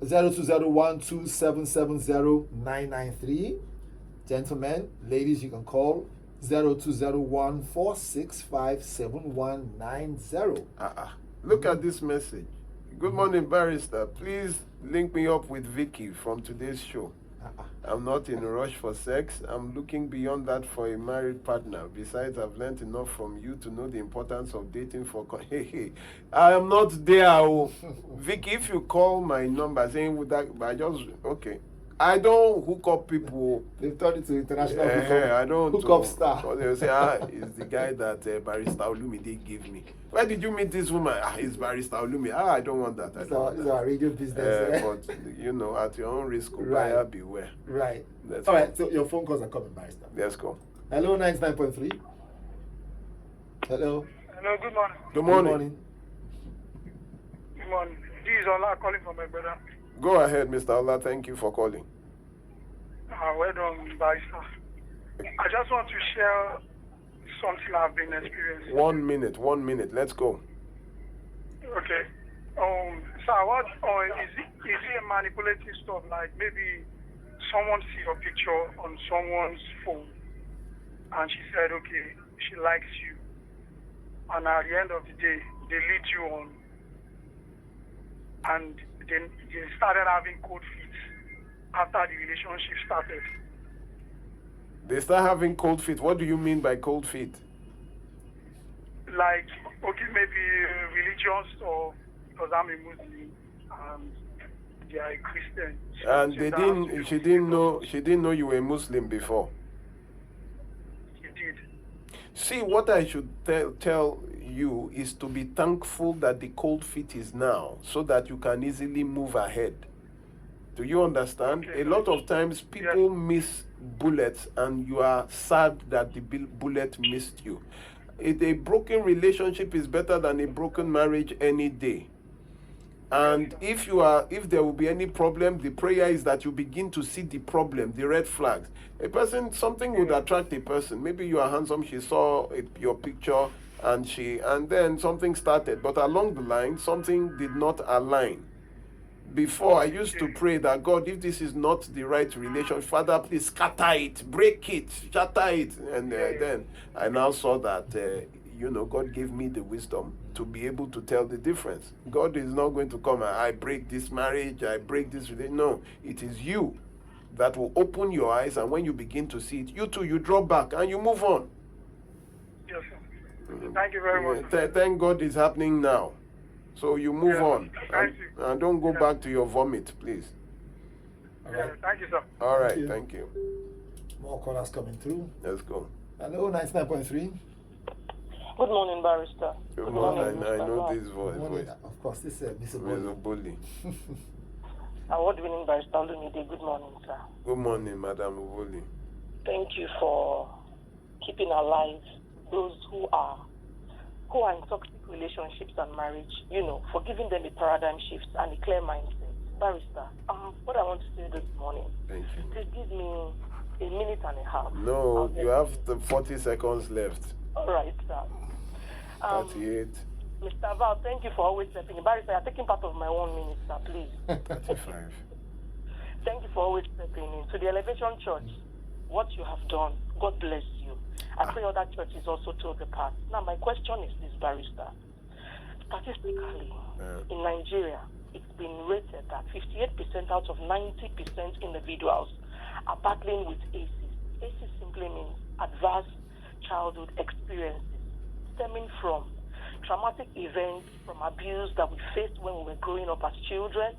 02012770 Gentlemen, ladies, you can call 0201465790. Look at this message. Good morning, barrister. Please link me up with Vicky from today's show. I'm not in a rush for sex. I'm looking beyond that for a married partner. Besides, I've learned enough from you to know the importance of dating for... I am not there. Oh. Vicky, if you call my number saying with that, okay. I don't hook up people. They've turned it to international I don't hook up star. So they'll say, it's the guy that Barrister Olumide gave me. Where did you meet this woman? It's Barrister Olumide. I don't want that. It's our radio business. But, at your own risk, Right. buyer beware. Right. Let's All go. right, so your phone calls are coming, Barrister. Let's go. Hello, 99.3. Hello. Hello, good morning. Good morning. Good morning. This is Ola calling from my brother. Go ahead, Mr. Allah. Thank you for calling. Well done, Barrister. I just want to share something I've been experiencing. 1 minute. Let's go. Okay. So what is it a manipulative stuff? Like maybe someone see your picture on someone's phone and she said, okay, she likes you. And at the end of the day, they lead you on. And then they started having cold feet after the relationship started. They start having cold feet. What do you mean by cold feet? Like, okay, maybe religious or because I'm a Muslim and they are a Christian. And she didn't know you were a Muslim before. She did. See, what I should tell you is to be thankful that the cold feet is now, so that you can easily move ahead. Do you understand? Okay. A lot of times people miss bullets and you are sad that the bullet missed you. A broken relationship is better than a broken marriage any day. And if there will be any problem, the prayer is that you begin to see the problem, the red flags. Something would attract a person. Maybe you are handsome, she saw your picture and then something started. But along the line, something did not align. Before, I used to pray that, God, if this is not the right relation, Father, please scatter it, break it, shatter it. And then I now saw that, God gave me the wisdom to be able to tell the difference. God is not going to come and I break this marriage, I break this relationship. No, it is you that will open your eyes, and when you begin to see it, you drop back and you move on. Yes, sir. Thank you very much. Thank God it's happening now. So you move on. Thank you. And don't go back to your vomit, please. All right. Thank you, sir. All right, thank you. More callers coming through. Let's go. Hello, 99.3. Good morning, Barrister. Good morning. I know this voice. Of course, this is Mr. Mr. Bully. Award-winning Barrister Olumide. Good morning, sir. Good morning, Madam Bully. Thank you for keeping alive those who are in toxic relationships and marriage, for giving them a paradigm shift and a clear mindset. Barrister, what I want to say this morning, Thank you. please give me a minute and a half. No, you have the 40 seconds left. All right, sir. 38. Mr. Val, thank you for always stepping in. Barrister, you're taking part of my 1 minute, sir, please. 35. Thank you for always stepping in. To the Elevation Church, what you have done, God bless you. I pray other churches also took the path. Now, my question is this, Barrister. Statistically, in Nigeria, it's been rated that 58% out of 90% individuals are battling with ACEs. ACEs simply means adverse childhood experiences stemming from traumatic events, from abuse that we faced when we were growing up as children,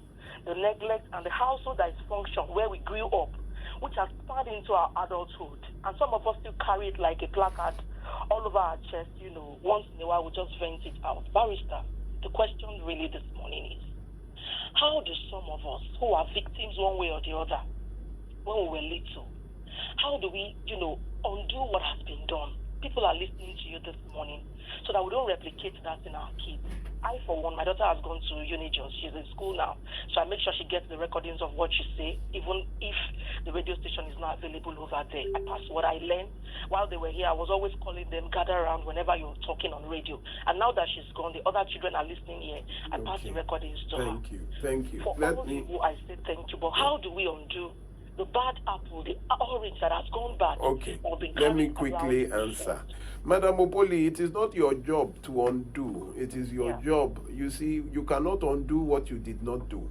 the neglect and the household dysfunction where we grew up, which has spread into our adulthood. And some of us still carry it like a placard all over our chest, once in a while we just vent it out. Barrister, the question really this morning is, how do some of us who are victims one way or the other, when we were little, how do we, undo what has been done? People are listening to you this morning so that we don't replicate that in our kids. I, for one, my daughter has gone to Unijust. She's in school now. So I make sure she gets the recordings of what she say, even if the radio station is not available over there. I pass what I learned. While they were here, I was always calling them, gather around whenever you're talking on radio. And now that she's gone, the other children are listening here. I pass the recordings to her. Thank you. For all of you, I say thank you. But how do we undo the bad apple, the orange that has gone bad? Okay, let me quickly answer. Madam Opoli, it is not your job to undo. It is your job. You see, you cannot undo what you did not do.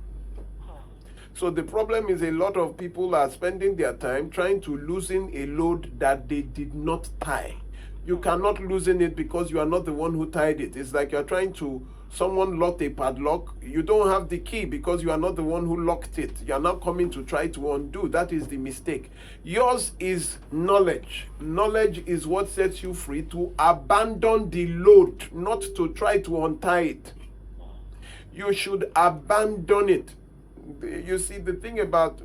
So the problem is a lot of people are spending their time trying to loosen a load that they did not tie. You cannot loosen it because you are not the one who tied it. It's like you're trying to, someone locked a padlock. You don't have the key because you are not the one who locked it. You are not coming to try to undo. That is the mistake. Yours is knowledge. Knowledge is what sets you free to abandon the load, not to try to untie it. You should abandon it. You see, the thing about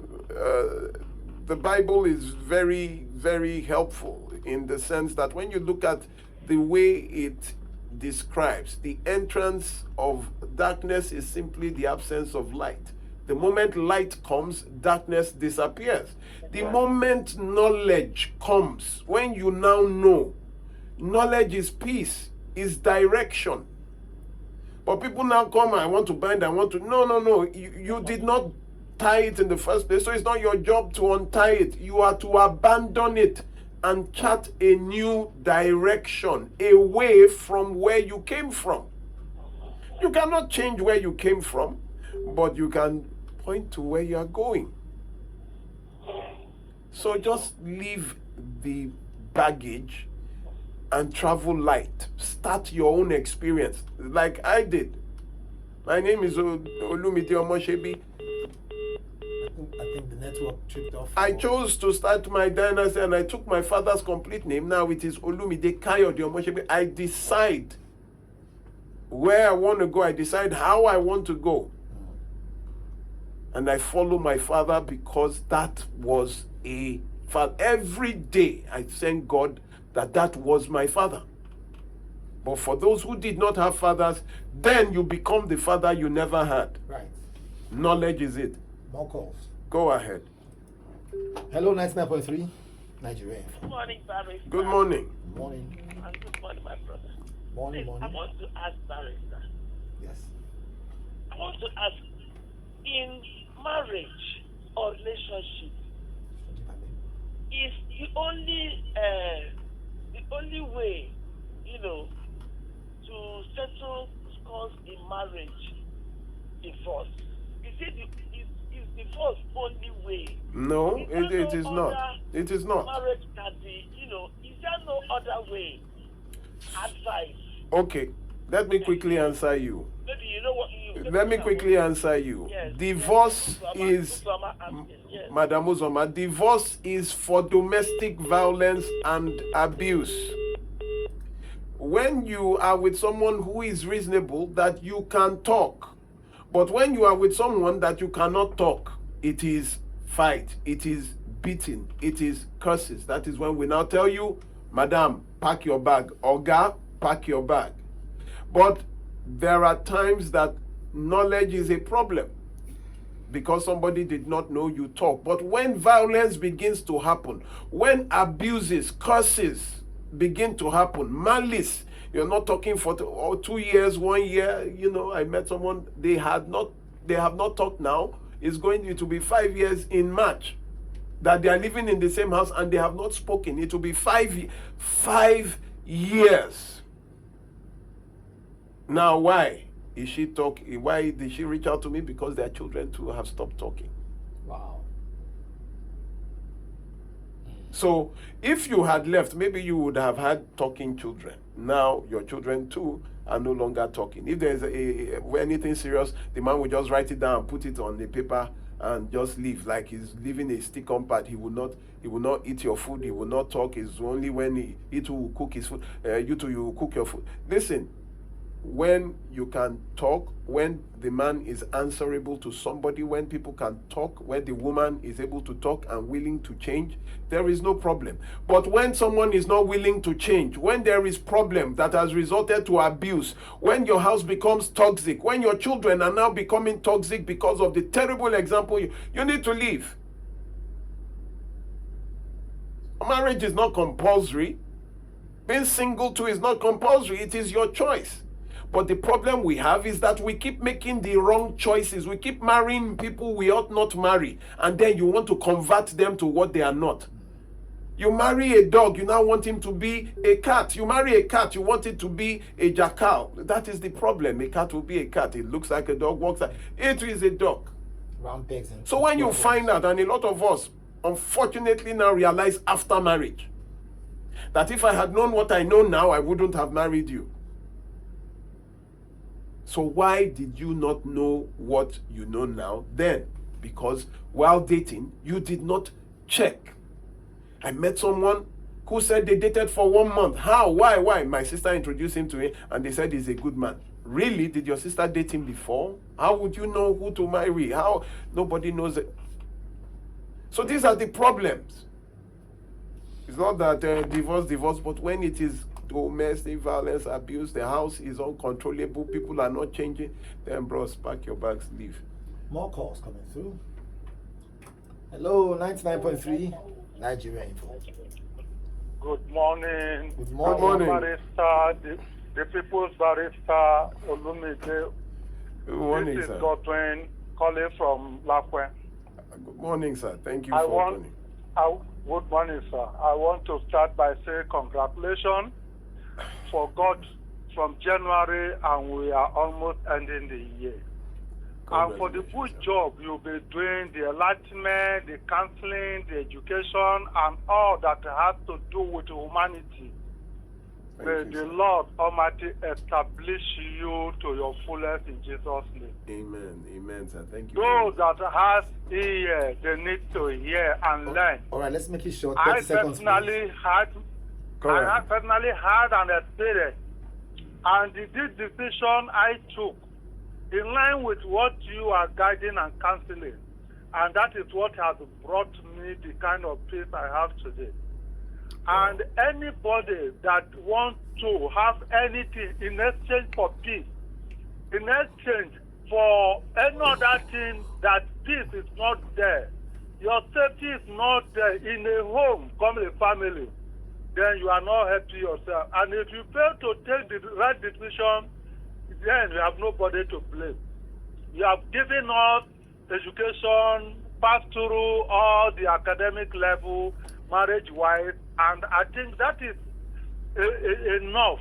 the Bible is very, very helpful in the sense that when you look at the way it describes, the entrance of darkness is simply the absence of light. The moment light comes, darkness disappears. The moment knowledge comes, when you now know, knowledge is peace, is direction. But people now come, I want to bind, no. You did not tie it in the first place, so it's not your job to untie it. You are to abandon it and chart a new direction away from where you came from. You cannot change where you came from, but you can point to where you are going. So just leave the baggage and travel light. Start your own experience, like I did. My name is Olumide Omoshebi. I think the network tripped off. I chose to start my dynasty and I took my father's complete name. Now it is Olumide Kayode Omoshebi. I decide where I want to go. I decide how I want to go. And I follow my father because that was a father. Every day I thank God that was my father. But for those who did not have fathers, then you become the father you never had. Right. Knowledge is it. More calls. Go ahead. Hello, 99.3, Nigeria. Good morning, Barrister. Good morning. Morning. And good morning, my brother. Morning, Please, morning. I want to ask Barrister. Yes. I want to ask, in marriage or relationship, is the only way, to settle scores in marriage divorce? Is divorce only way? No, it is not. It is not. Marriage can be, is there no other way? Advice. Okay, let me quickly answer you. Maybe you know what you... Let me quickly answer you. Yes. Divorce Yes. is, Madam Uzoma, divorce is for domestic violence and abuse. When you are with someone who is reasonable, that you can talk. But when you are with someone that you cannot talk, it is fight, it is beating, it is curses. That is when we now tell you, Madam, pack your bag. Oga, pack your bag. But there are times that knowledge is a problem because somebody did not know you talk. But when violence begins to happen, when abuses, curses begin to happen, malice, You're not talking for 2 years, 1 year. You know, I met someone, they have not talked now. It's going to be 5 years in March that they are living in the same house and they have not spoken. It will be 5 years. Now, why is she talking? Why did she reach out to me? Because their children too have stopped talking. Wow. So if you had left, maybe you would have had talking children. Now your children too are no longer talking. If there's anything serious, the man will just write it down, put it on the paper, and just leave, like he's leaving a stick-on pad. He will not eat your food. He will not talk. It's only when he too will cook his food. You too, you will cook your food. Listen, when you can talk, when the man is answerable to somebody, when people can talk, when the woman is able to talk and willing to change, there is no problem. But when someone is not willing to change, when there is problem that has resulted to abuse, when your house becomes toxic, when your children are now becoming toxic because of the terrible example, you need to leave. Marriage is not compulsory. Being single too is not compulsory. It is your choice. But the problem we have is that we keep making the wrong choices. We keep marrying people we ought not marry. And then you want to convert them to what they are not. You marry a dog, you now want him to be a cat. You marry a cat, you want it to be a jackal. That is the problem. A cat will be a cat. It looks like a dog, walks like it is a dog. Round pegs and So when you find out, and a lot of us unfortunately now realize after marriage, that if I had known what I know now, I wouldn't have married you. So why did you not know what you know now then? Because while dating, you did not check. I met someone who said they dated for 1 month. How? Why? My sister introduced him to me and they said he's a good man. Really? Did your sister date him before? How would you know who to marry? How? Nobody knows it. So these are the problems. It's not that divorce, but when it is domestic violence, abuse, the house is uncontrollable, people are not changing, then bros, pack your bags, leave. More calls coming through. Hello, 99.3 Nigeria Info. Good morning. Good morning. Good morning. Barrister, the People's Barrister Olumide. Good morning, This is sir. Godwin calling from Lakwe. Good morning, sir. Thank you for calling. Good morning, sir. I want to start by saying congratulations for God from January, and we are almost ending the year. And for the good job you'll be doing, the enlightenment, the counseling, the education, and all that has to do with humanity. May the Lord Almighty establish you to your fullest in Jesus' name. Amen. Amen, sir. Thank you. Those that has ear, they need to hear and learn. All right, let's make it short. I 30 seconds, personally had an experience, and this decision I took in line with what you are guiding and counseling, and that is what has brought me the kind of peace I have today. And anybody that wants to have anything in exchange for peace, in exchange for any other thing, that peace is not there, your safety is not there in a home, come a family, then you are not helping yourself. And if you fail to take the right decision, then you have nobody to blame. You have given us education, passed through all the academic level, marriage-wise, and I think that is enough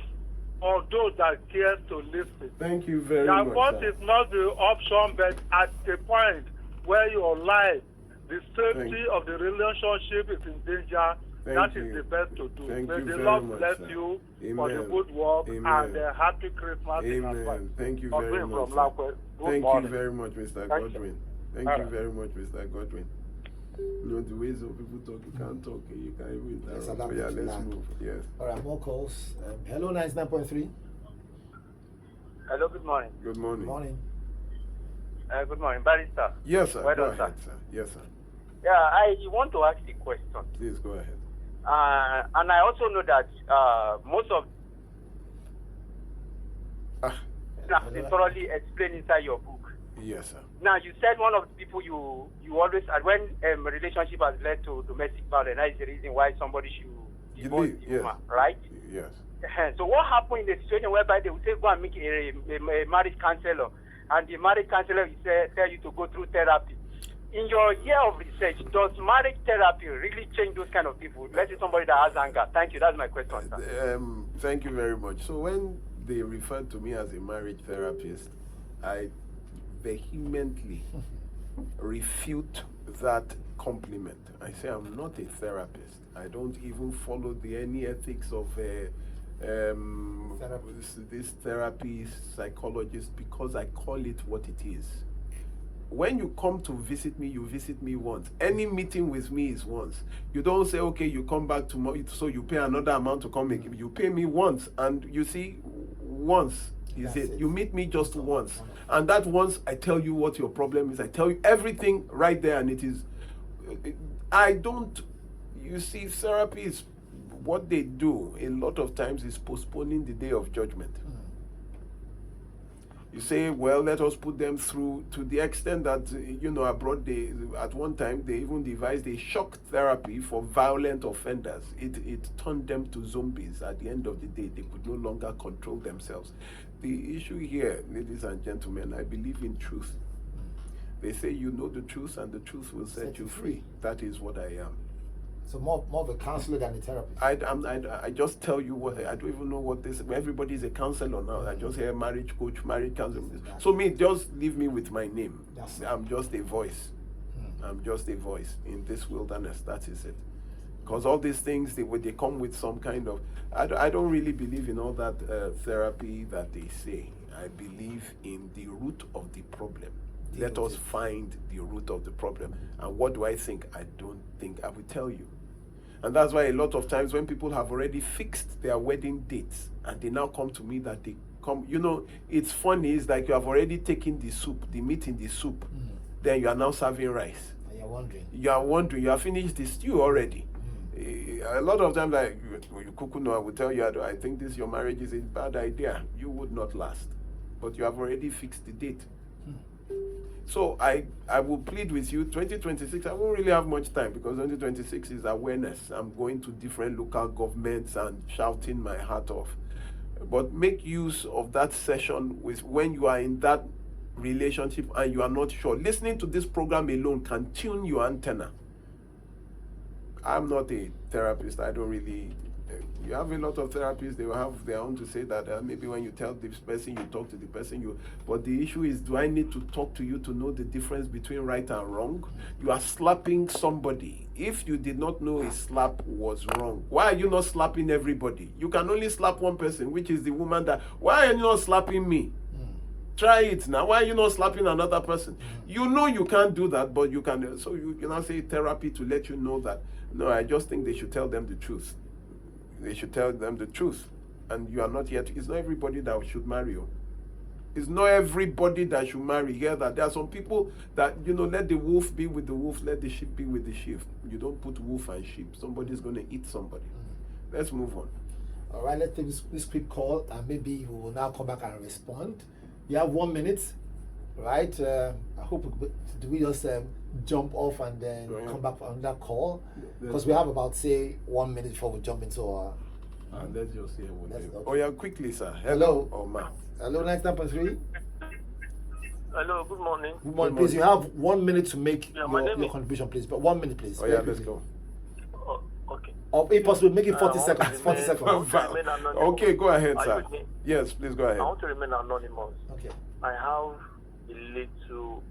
for those that care to listen. Thank you very Your much. vote is not the option, but at the point where your life, the safety of the relationship is in danger, that is the best to do. Thank May you the very Lord much, bless sir. you Amen. for the good work Amen. and a happy Christmas in advance. Amen. Thank you Godwin very much. from sir. Lakwe. Good Thank morning. you very much, Mr. Thank you. Godwin. Thank All you right. very much, Mr. Godwin. You know, the ways of people talk, you can't talk, you can't even. Yes, So allow me yeah, to let's land. move. Yes. All right, more calls. Hello, 99.3. Hello, good morning. Good morning. Good morning. Good morning, Barrister. Yes, sir. Well Go done, ahead, sir. Yes, sir. Yeah, I want to ask a question. Please go ahead. And I also know that most of have been thoroughly explained inside your book. Yes, sir. Now, you said one of the people you always, when a relationship has led to domestic violence, that is the reason why somebody should divorce leave, the yes. woman, right? Yes. So what happened in the situation whereby they will say go and meet a marriage counselor, and the marriage counselor will tell you to go through therapy? In your year of research, does marriage therapy really change those kind of people? Let's say somebody that has anger. Thank you. That's my question, sir. Thank you very much. So when they refer to me as a marriage therapist, I vehemently refute that compliment. I say I'm not a therapist. I don't even follow any ethics of this therapy psychologist, because I call it what it is. When you come to visit me, you visit me once. Any meeting with me is once. You don't say, okay, you come back tomorrow, so you pay another amount to come again. You pay me once, and you see, once is it. You meet me just once. And that once, I tell you what your problem is. I tell you everything right there, and it is. You see, therapy is what they do a lot of times is postponing the day of judgment. You say, well, let us put them through, to the extent that, abroad, at one time, they even devised a shock therapy for violent offenders. It turned them to zombies. At the end of the day, they could no longer control themselves. The issue here, ladies and gentlemen, I believe in truth. They say you know the truth, and the truth will set you free. That is what I am. So more of a counselor than a therapist. I just tell you what, I don't even know what this. Everybody is a counselor now. I just hear marriage coach, marriage counselor. So just leave me with my name. I'm just a voice. I'm just a voice in this wilderness. That is it. Because all these things, they come with some kind of. I don't really believe in all that therapy that they say. I believe in the root of the problem. Let us find the root of the problem. And what do I think? I don't think I will tell you. And that's why a lot of times when people have already fixed their wedding dates and they now come to me, that they come, it's funny, it's like you have already taken the soup, the meat in the soup, then you are now serving rice. And you're wondering. You have finished the stew already. A lot of times, like, I will tell you, I think your marriage is a bad idea. You would not last. But you have already fixed the date. So I will plead with you, 2026, I won't really have much time, because 2026 is awareness. I'm going to different local governments and shouting my heart off. But make use of that session when you are in that relationship and you are not sure. Listening to this program alone can tune your antenna. I'm not a therapist. I don't really. You have a lot of therapists, they will have their own to say that maybe when you tell this person, you talk to the person, but the issue is, do I need to talk to you to know the difference between right and wrong? You are slapping somebody. If you did not know a slap was wrong, why are you not slapping everybody? You can only slap one person, which is the woman why are you not slapping me? Try it now. Why are you not slapping another person? You know you can't do that, but you can. So you now say therapy to let you know that, no, I just think they should tell them the truth. They should tell them the truth. And you are not yet. It's not everybody that should marry you. It's not everybody that should marry. Hear that? There are some people that, let the wolf be with the wolf, let the sheep be with the sheep. You don't put wolf and sheep. Somebody's going to eat somebody. Let's move on. All right, let's take this quick call, and maybe we will now come back and respond. You have 1 minute, right? I hope we just jump off and then come back for another call, because we have about, say, 1 minute before we jump into our. Let's just hear what they quickly, sir. Hello. Oh, ma. Hello, 99.3. Hello, good morning. Good morning. Please, you have 1 minute to make your contribution, please. But 1 minute, please. Let's go. Okay. Or if possible, make it 40 seconds. 40 seconds. Okay, go ahead, sir. Yes, please go ahead. I want to remain anonymous. Okay. I have a little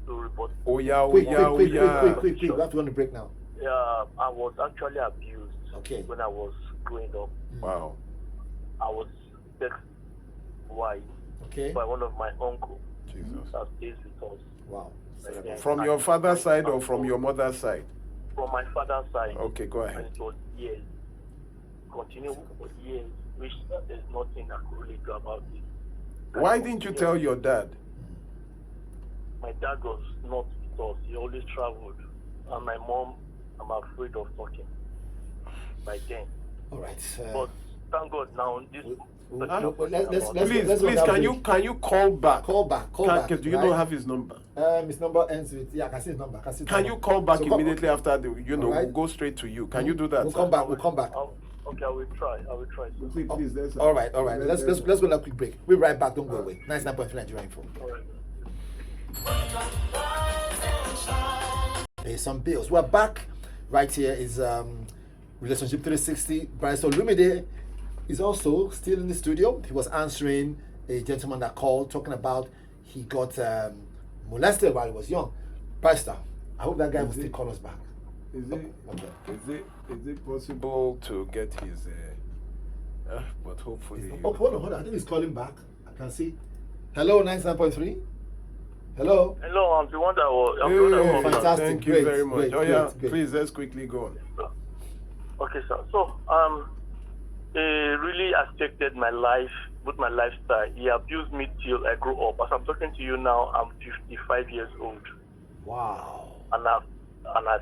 to report. Quick. We have to go on the break now. Yeah, I was actually abused. Okay. When I was growing up. Wow. I was sexed twice. Okay. By one of my uncles. Jesus. That stays with us. Wow. From your father's side or from your mother's side? From my father's side. Okay, go ahead. And it was years. Continued for years, which there's nothing I could really do about it. Why didn't you tell your dad? My dad was not with us. He always traveled. And my mom, I'm afraid of talking by then. All right. But thank God now, Please, can you call back? Call back. Do you not have his number? His number ends with, I can see his number. Can you call back immediately after we'll go straight to you. Can you do that? We'll come back. Okay, I will try. Please, let's All right. Let's go on a quick break. We'll be right back. Don't go away. 99.3 Nigeria Info. All right. Pay some bills. We're back. Right here is Relationship 360. Bryce Olumide is also still in the studio. He was answering a gentleman that called talking about he got molested while he was young. Bryce, I hope that guy will still call us back. Is it Okay. is it possible to get his but hopefully Oh, hold on. I think he's calling back. I can see. Hello, 99.3. Hello. Hello, I'm the one that was. Fantastic. Thank you Great, very much. great. Please let's quickly go on. Okay, sir. So, it really affected my life, with my lifestyle. He abused me till I grew up. As I'm talking to you now, I'm 55 years old. Wow. And I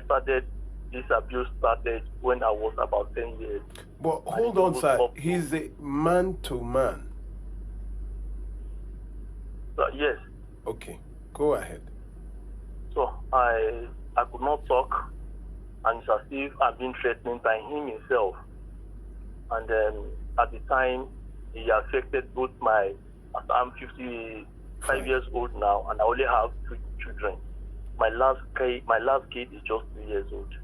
started, this abuse started when I was about 10 years. But hold on, sir. He's a man to man. Yes. Okay, go ahead. So I could not talk, and it's as if I've been threatened by him himself. And then at the time, he affected both I'm 55 years old now, and I only have 2 children. My last kid is just 3 years old,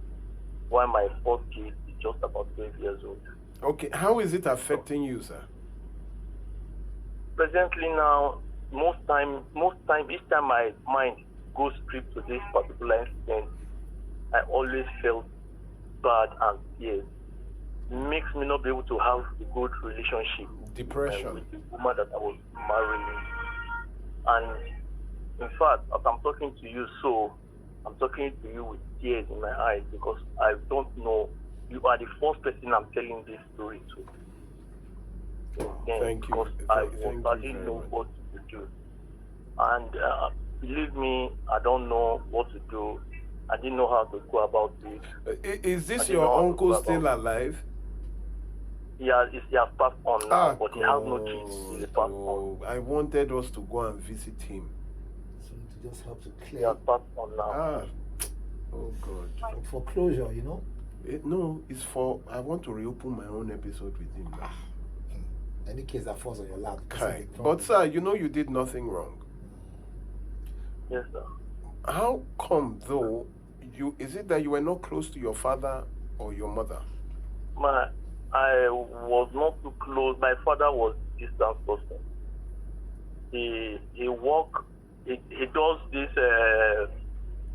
while my fourth kid is just about 12 years old. Okay, how is it affecting you, sir? Presently now, most time, each time my mind goes straight to this particular incident, I always felt bad and scared. It makes me not be able to have a good relationship. Depression. With the woman that I was marrying. And in fact, as I'm talking to you, I'm talking to you with tears in my eyes because I don't know. You are the first person I'm telling this story to. Thank you. Because I didn't know what to do. And believe me, I don't know what to do. I didn't know how to go about it. Is this your uncle still alive? He has passed on now, but he has no kids. He passed on. I wanted us to go and visit him. So to just help to He clear has passed on now. Oh God. for closure, you know. No, it's for. I want to reopen my own episode with him now. Any case that falls on your lap. Okay. But sir, you did nothing wrong. Yes, sir. How come though? Is it that you were not close to your father or your mother? I was not too close. My father was a distant person. He does this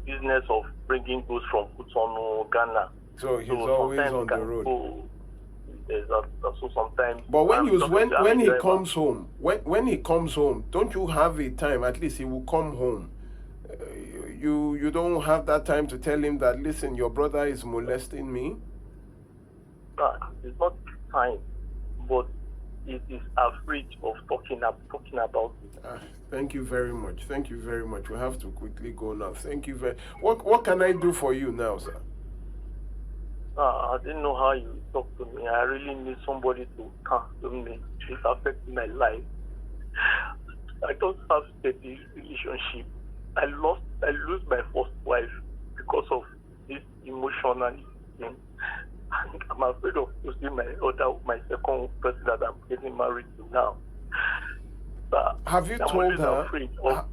business of bringing goods from Cotonou, Ghana. So he's always on the road. So sometimes. But when he comes home, when he comes home, don't you have a time? At least he will come home. You don't have that time to tell him that, listen, your brother is molesting me? It's not time, but it is afraid of talking about it. Thank you very much. Thank you very much. We have to quickly go now. Thank you very. What can I do for you now, sir? I didn't know how you talk to me. I really need somebody to counsel me. It's affecting my life. I don't have steady relationship. I lose my first wife because of this emotional thing. I'm afraid of losing my second person that I'm getting married to now. Have you told her?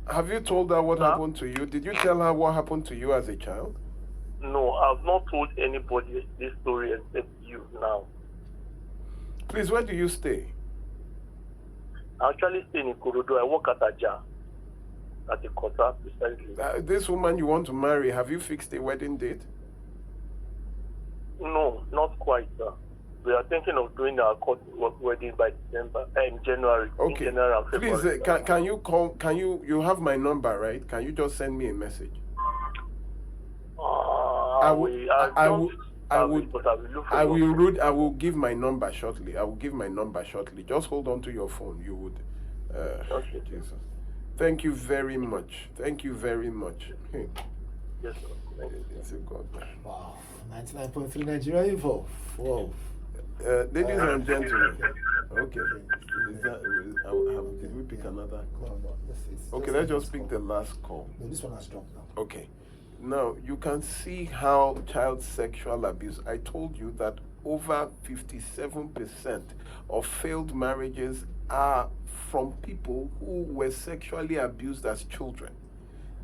Have you told her what happened to you? Did you tell her what happened to you as a child? No, I've not told anybody this story except you now. Please, where do you stay? I actually stay in Ikorodu. I work at Aja, at the quarter precisely. This woman you want to marry, have you fixed a wedding date? No, not quite, sir. We are thinking of doing our wedding by January. Okay. In January and February. Please, can you call? Can you have my number, right? Can you just send me a message? I will give my number shortly. I will give my number shortly. Just hold on to your phone. You would. Okay. Jesus. Thank you very much. Thank you very much. Yes, sir. Thank you. It's a God. Wow. 99.3 Nigeria Info. Whoa. Ladies and gentlemen. Okay. Did we pick another call? Okay, let's just pick the last call. No, this one has dropped now. Okay. Now, you can see how child sexual abuse, I told you that over 57% of failed marriages are from people who were sexually abused as children.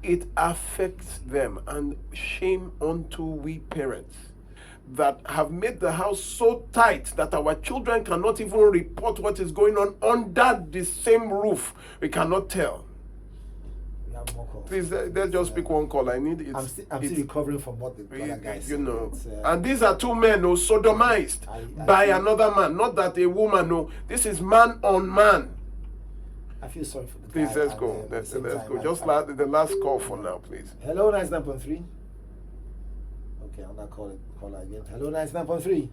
It affects them, and shame unto we parents that have made the house so tight that our children cannot even report what is going on under the same roof. We cannot tell. We have more calls. Please, let's just pick one call. I need it. I'm still recovering from what the other guys You said. know, It's, and these are two men who sodomized by another man, not that a woman. No, this is man on man. I feel sorry for the Please, guy, let's and, go. at the Let's same go. time, Just the last call for now, please. Hello, 99.3. Okay, I'll not call her again. Hello, 99.3.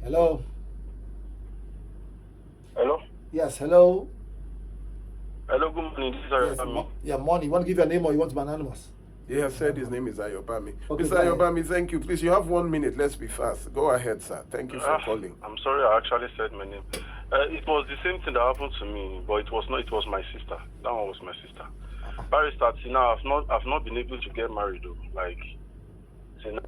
Hello. Hello? Yes, hello. Hello, good morning. This is Yes, Ayobami. yeah, morning. You want to give your name or you want to be anonymous? He has said his name is Ayobami. Okay, Mr. go ahead. Ayobami, thank you. Please, you have 1 minute. Let's be fast. Go ahead, sir. Thank you for calling. I'm sorry, I actually said my name. It was the same thing that happened to me, but it was not. It was my sister. That one was my sister. Barrister, see now, I've not been able to get married though. Like, see now.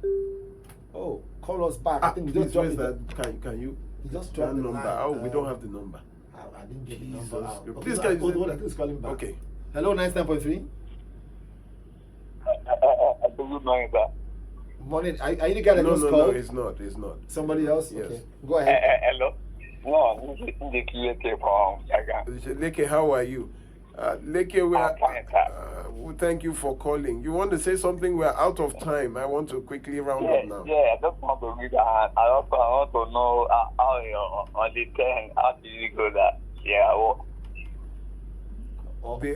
Oh, call us back. I think we just Please, dropped where's it. that? Can you? You just That dropped the number. line. Oh, we don't have the number. I didn't get the Jesus. number out. Please, Okay, can you- hold on, please call him back. Okay. Hello, 99.3. Good morning, sir. Morning. Are you the guy that No, just no, called? no, it's not. It's not. Somebody else? Yes. Okay. Go ahead. Hello? No, this is Ndeki from Saga. Leke, how are you? Leke, we are. I'm fine, sir. Thank you for calling. You want to say something? We're out of time. I want to quickly round up now. I just want to read I want to know how on the 10, how did you go that? Yeah, well,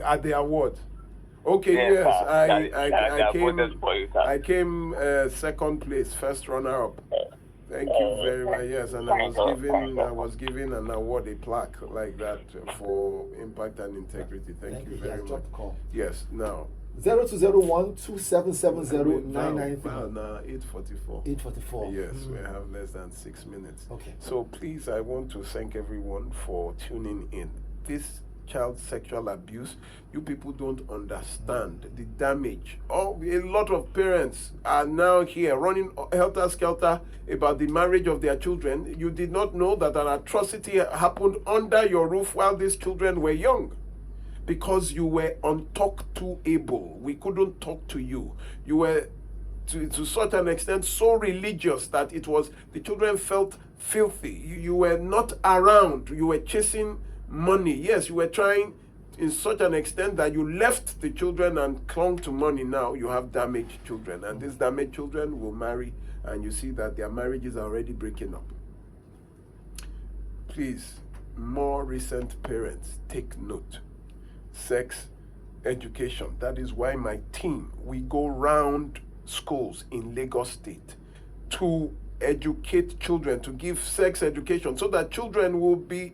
At the award. Okay, Yes, yes. sir. I came second place, first runner up. Thank you very much. Yes, and I was given an award, a plaque like that for impact and integrity. Thank you very much. Drop the call. Yes, now. 0201 2770 993. Now 8:44. 844. Yes, we have less than 6 minutes. Okay. So please, I want to thank everyone for tuning in. This child sexual abuse, you people don't understand the damage. Oh, a lot of parents are now here running helter-skelter about the marriage of their children. You did not know that an atrocity happened under your roof while these children were young. Because you were untalk-to-able. We couldn't talk to you. You were to such an extent so religious that the children felt filthy. You were not around. You were chasing money. Yes, you were trying in such an extent that you left the children and clung to money. Now you have damaged children, and these damaged children will marry, and you see that their marriages are already breaking up. Please, more recent parents, take note. Sex education. That is why my team, we go round schools in Lagos State to educate children, to give sex education so that children will be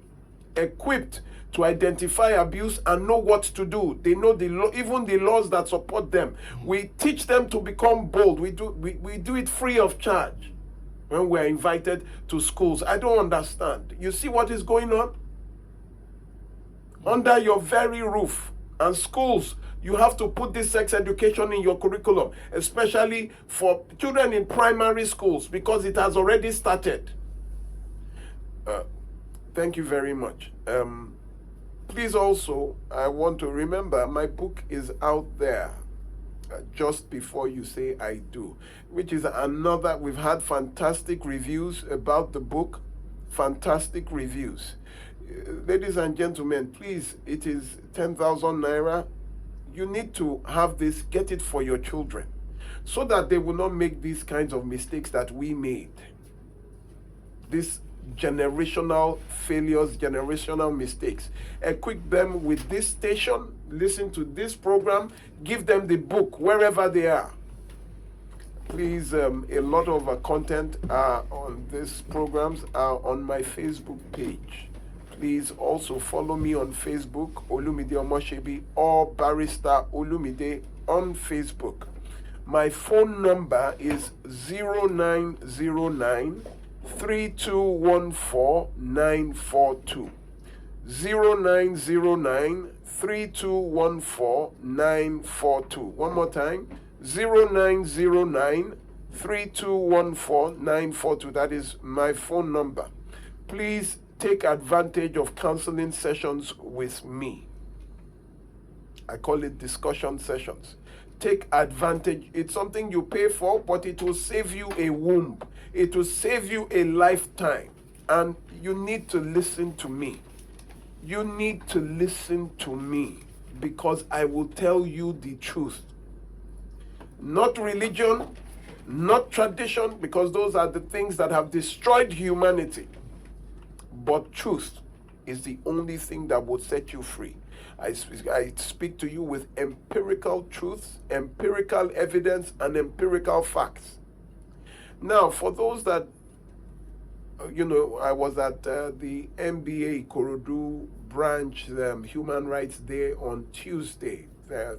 equipped to identify abuse and know what to do. They know even the laws that support them. We teach them to become bold. We do it free of charge when we're invited to schools. I don't understand. You see what is going on? Under your very roof and schools, you have to put this sex education in your curriculum, especially for children in primary schools, because it has already started. Thank you very much. Please also, I want to remember my book is out there just before you say I do, which is another, we've had fantastic reviews about the book, fantastic reviews. Ladies and gentlemen, please, it is 10,000 naira. You need to have this, get it for your children, so that they will not make these kinds of mistakes that we made. This generational failures, generational mistakes. Equip them with this station, listen to this program, give them the book wherever they are. Please, a lot of content on these programs are on my Facebook page. Please also follow me on Facebook, Olumide Omoshebi, or Barrister Olumide on Facebook. My phone number is 0909 3214-942. 0909 3214-942. One more time, 0909 3214942. That is my phone number. Please take advantage of counseling sessions with me. I call it discussion sessions. Take advantage. It's something you pay for, but it will save you a womb. It will save you a lifetime. And you need to listen to me. You need to listen to me, because I will tell you the truth. Not religion, not tradition, because those are the things that have destroyed humanity. But truth is the only thing that will set you free. I speak to you with empirical truths, empirical evidence, and empirical facts. Now, for those that, I was at the MBA Ikorodu branch Human Rights Day on Tuesday.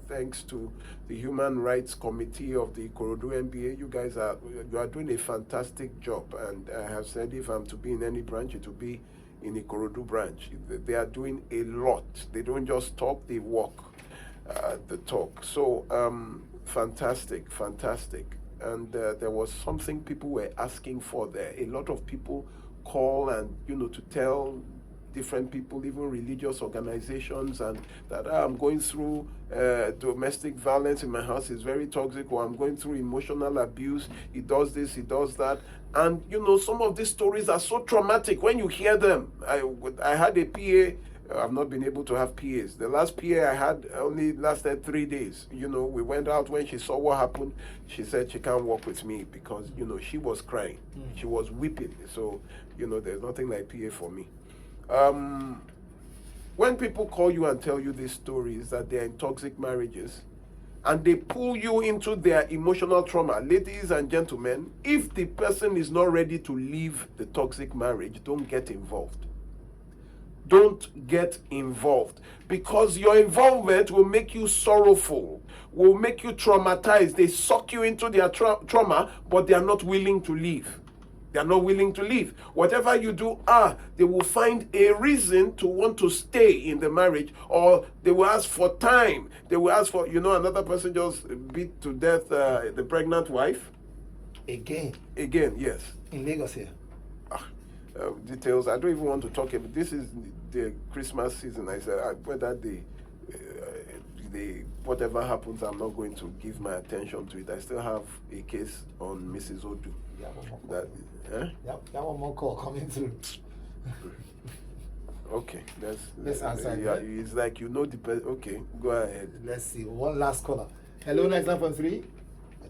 Thanks to the Human Rights Committee of the Ikorodu MBA. You guys are doing a fantastic job. And I have said if I'm to be in any branch, it will be in the Ikorodu branch. They are doing a lot. They don't just talk, they walk the talk. So fantastic. And there was something people were asking for there. A lot of people call and, to tell different people, even religious organizations, and that I'm going through domestic violence in my house, is very toxic, or I'm going through emotional abuse, he does this, he does that. And, some of these stories are so traumatic when you hear them. I had a PA. I've not been able to have PAs. The last PA I had only lasted 3 days. We went out. When she saw what happened, she said she can't work with me because, she was crying. She was weeping. So, there's nothing like PA for me. When people call you and tell you these stories that they're in toxic marriages, and they pull you into their emotional trauma, ladies and gentlemen, if the person is not ready to leave the toxic marriage, don't get involved. Don't get involved, because your involvement will make you sorrowful, will make you traumatized. They suck you into their trauma, but they are not willing to leave. They are not willing to leave. Whatever you do, they will find a reason to want to stay in the marriage, or they will ask for time. They will ask for, another person just beat to death the pregnant wife. Again, yes. In Lagos here. Details, I don't even want to talk about. This is the Christmas season. I said, whether whatever happens, I'm not going to give my attention to it. I still have a case on Mrs. Odu. Yeah, one more call coming through. Okay, let's answer. Yeah, it's like okay, go ahead. Let's see. One last caller. Hello, 99.3. The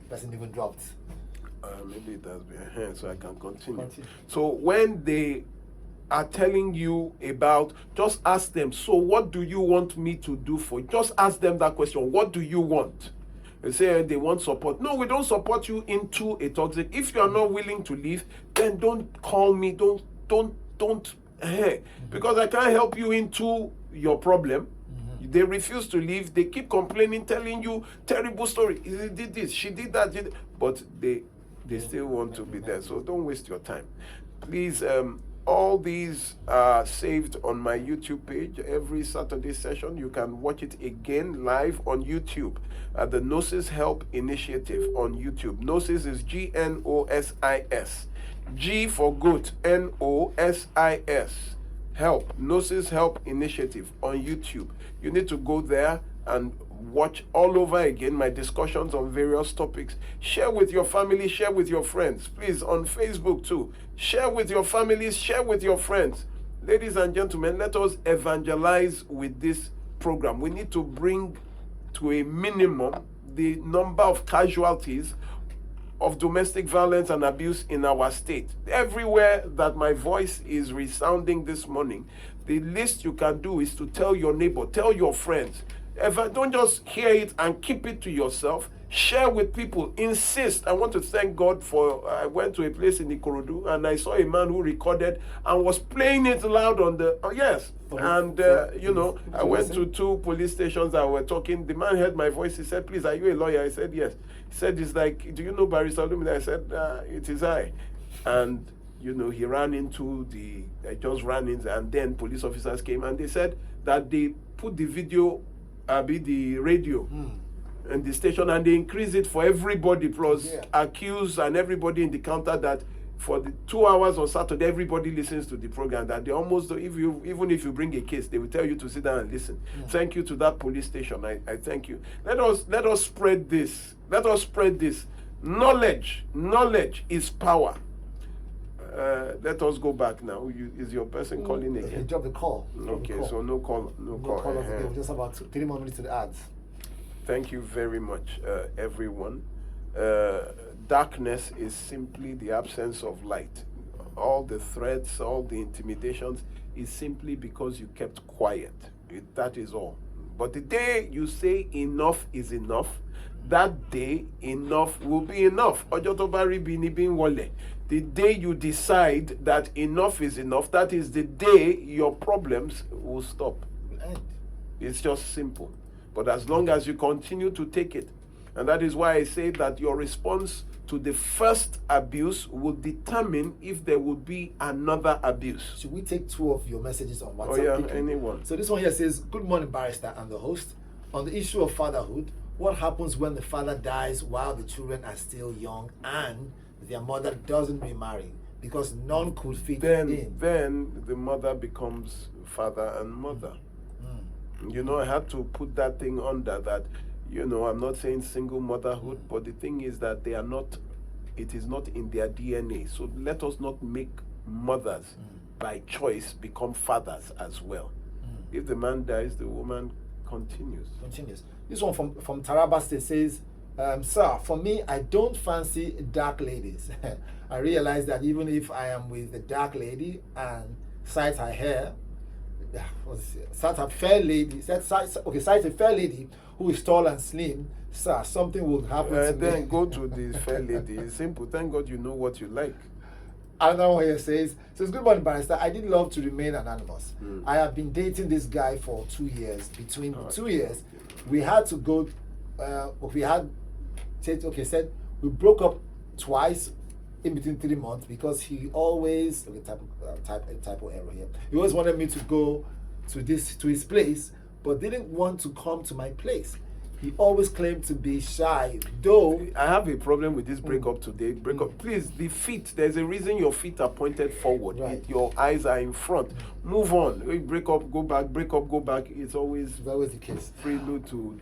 person even dropped. Maybe it has been so I can continue. So when they are telling you about, just ask them, so what do you want me to do for you? Just ask them that question. What do you want? They say they want support. No, we don't support you into a toxic. If you are not willing to leave, then don't call me. Don't because I can't help you into your problem. They refuse to leave. They keep complaining, telling you terrible story. He did this, she did that, but they still want to be there. So don't waste your time. Please, all these are saved on my YouTube page. Every Saturday session, you can watch it again live on YouTube at the Gnosis Help Initiative on YouTube. Gnosis is Gnosis. G for goat, Nosis. Help, Gnosis Help Initiative on YouTube. You need to go there and watch all over again my discussions on various topics. Share with your family, share with your friends. Please, on Facebook too. Share with your families, share with your friends. Ladies and gentlemen, let us evangelize with this program. We need to bring to a minimum the number of casualties of domestic violence and abuse in our state. Everywhere that my voice is resounding this morning, the least you can do is to tell your neighbor, tell your friends. Don't just hear it and keep it to yourself. Share with people. Insist. I want to thank God for, I went to a place in Ikorodu and I saw a man who recorded and was playing it loud on the, I went to 2 police stations that were talking. The man heard my voice. He said, please, are you a lawyer? I said, yes. He said, it's like, do you know Barrister Lumina? I said, it is I. And, he ran into I just ran in, and then police officers came and they said that they put the video, the radio in the station, and they increase it for everybody, plus Yeah. accused and everybody in the counter, that for the 2 hours on Saturday, everybody listens to the program. That they almost, even if you bring a case, they will tell you to sit down and listen. Thank you to that police station. I thank you. Let us spread this. Let us spread this. Knowledge is power. Let us go back now. Is your person calling He again? dropped the call. Okay, so no call. No call. Okay, just about 3 more minutes to the ads. Thank you very much, everyone. Darkness is simply the absence of light. All the threats, all the intimidations is simply because you kept quiet. That is all. But the day you say enough is enough, that day enough will be enough. The day you decide that enough is enough, that is the day your problems will stop. End. It's just simple. But as long as you continue to take it, and that is why I say that your response to the first abuse will determine if there will be another abuse. Should we take 2 of your messages on WhatsApp? Oh yeah, quickly? anyone. So this one here says, "Good morning, barrister and the host. On the issue of fatherhood, what happens when the father dies while the children are still young and their mother doesn't remarry because none could fit in?" Then the mother becomes father and mother. You know, I had to put that thing under that. You know, I'm not saying single motherhood, but the thing is that they are not, it is not in their DNA. So let us not make mothers by choice become fathers as well. If the man dies, the woman continues. This one from Taraba State says, "Sir, for me, I don't fancy dark ladies. I realize that even if I am with a dark lady and sight her hair, sight a fair lady, sight a fair lady who is tall and slim, sir, something will happen to Then me." go to the fair lady. It's simple. Thank God you know what you like. Another one here says, "Good morning, barrister. I did love to remain anonymous. I have been dating this guy for 2 years. Between the 2 years, we had to go, said we broke up twice in between 3 months because he always, typo error here. He always wanted me to go to his place, but didn't want to come to my place. He always claimed to be shy, though." I have a problem with this breakup today. Please, the feet, there's a reason your feet are pointed forward. Right. Your eyes are in front. Move on. Break up, go back, break up, go back. It's always the case. Prelude to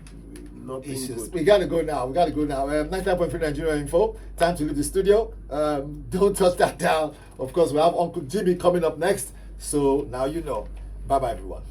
nothing Issues. good. We gotta go now. 99.3 Nigeria Info. Time to leave the studio. Don't touch that down. Of course, we have Uncle Jimmy coming up next. So now you know. Bye bye, everyone.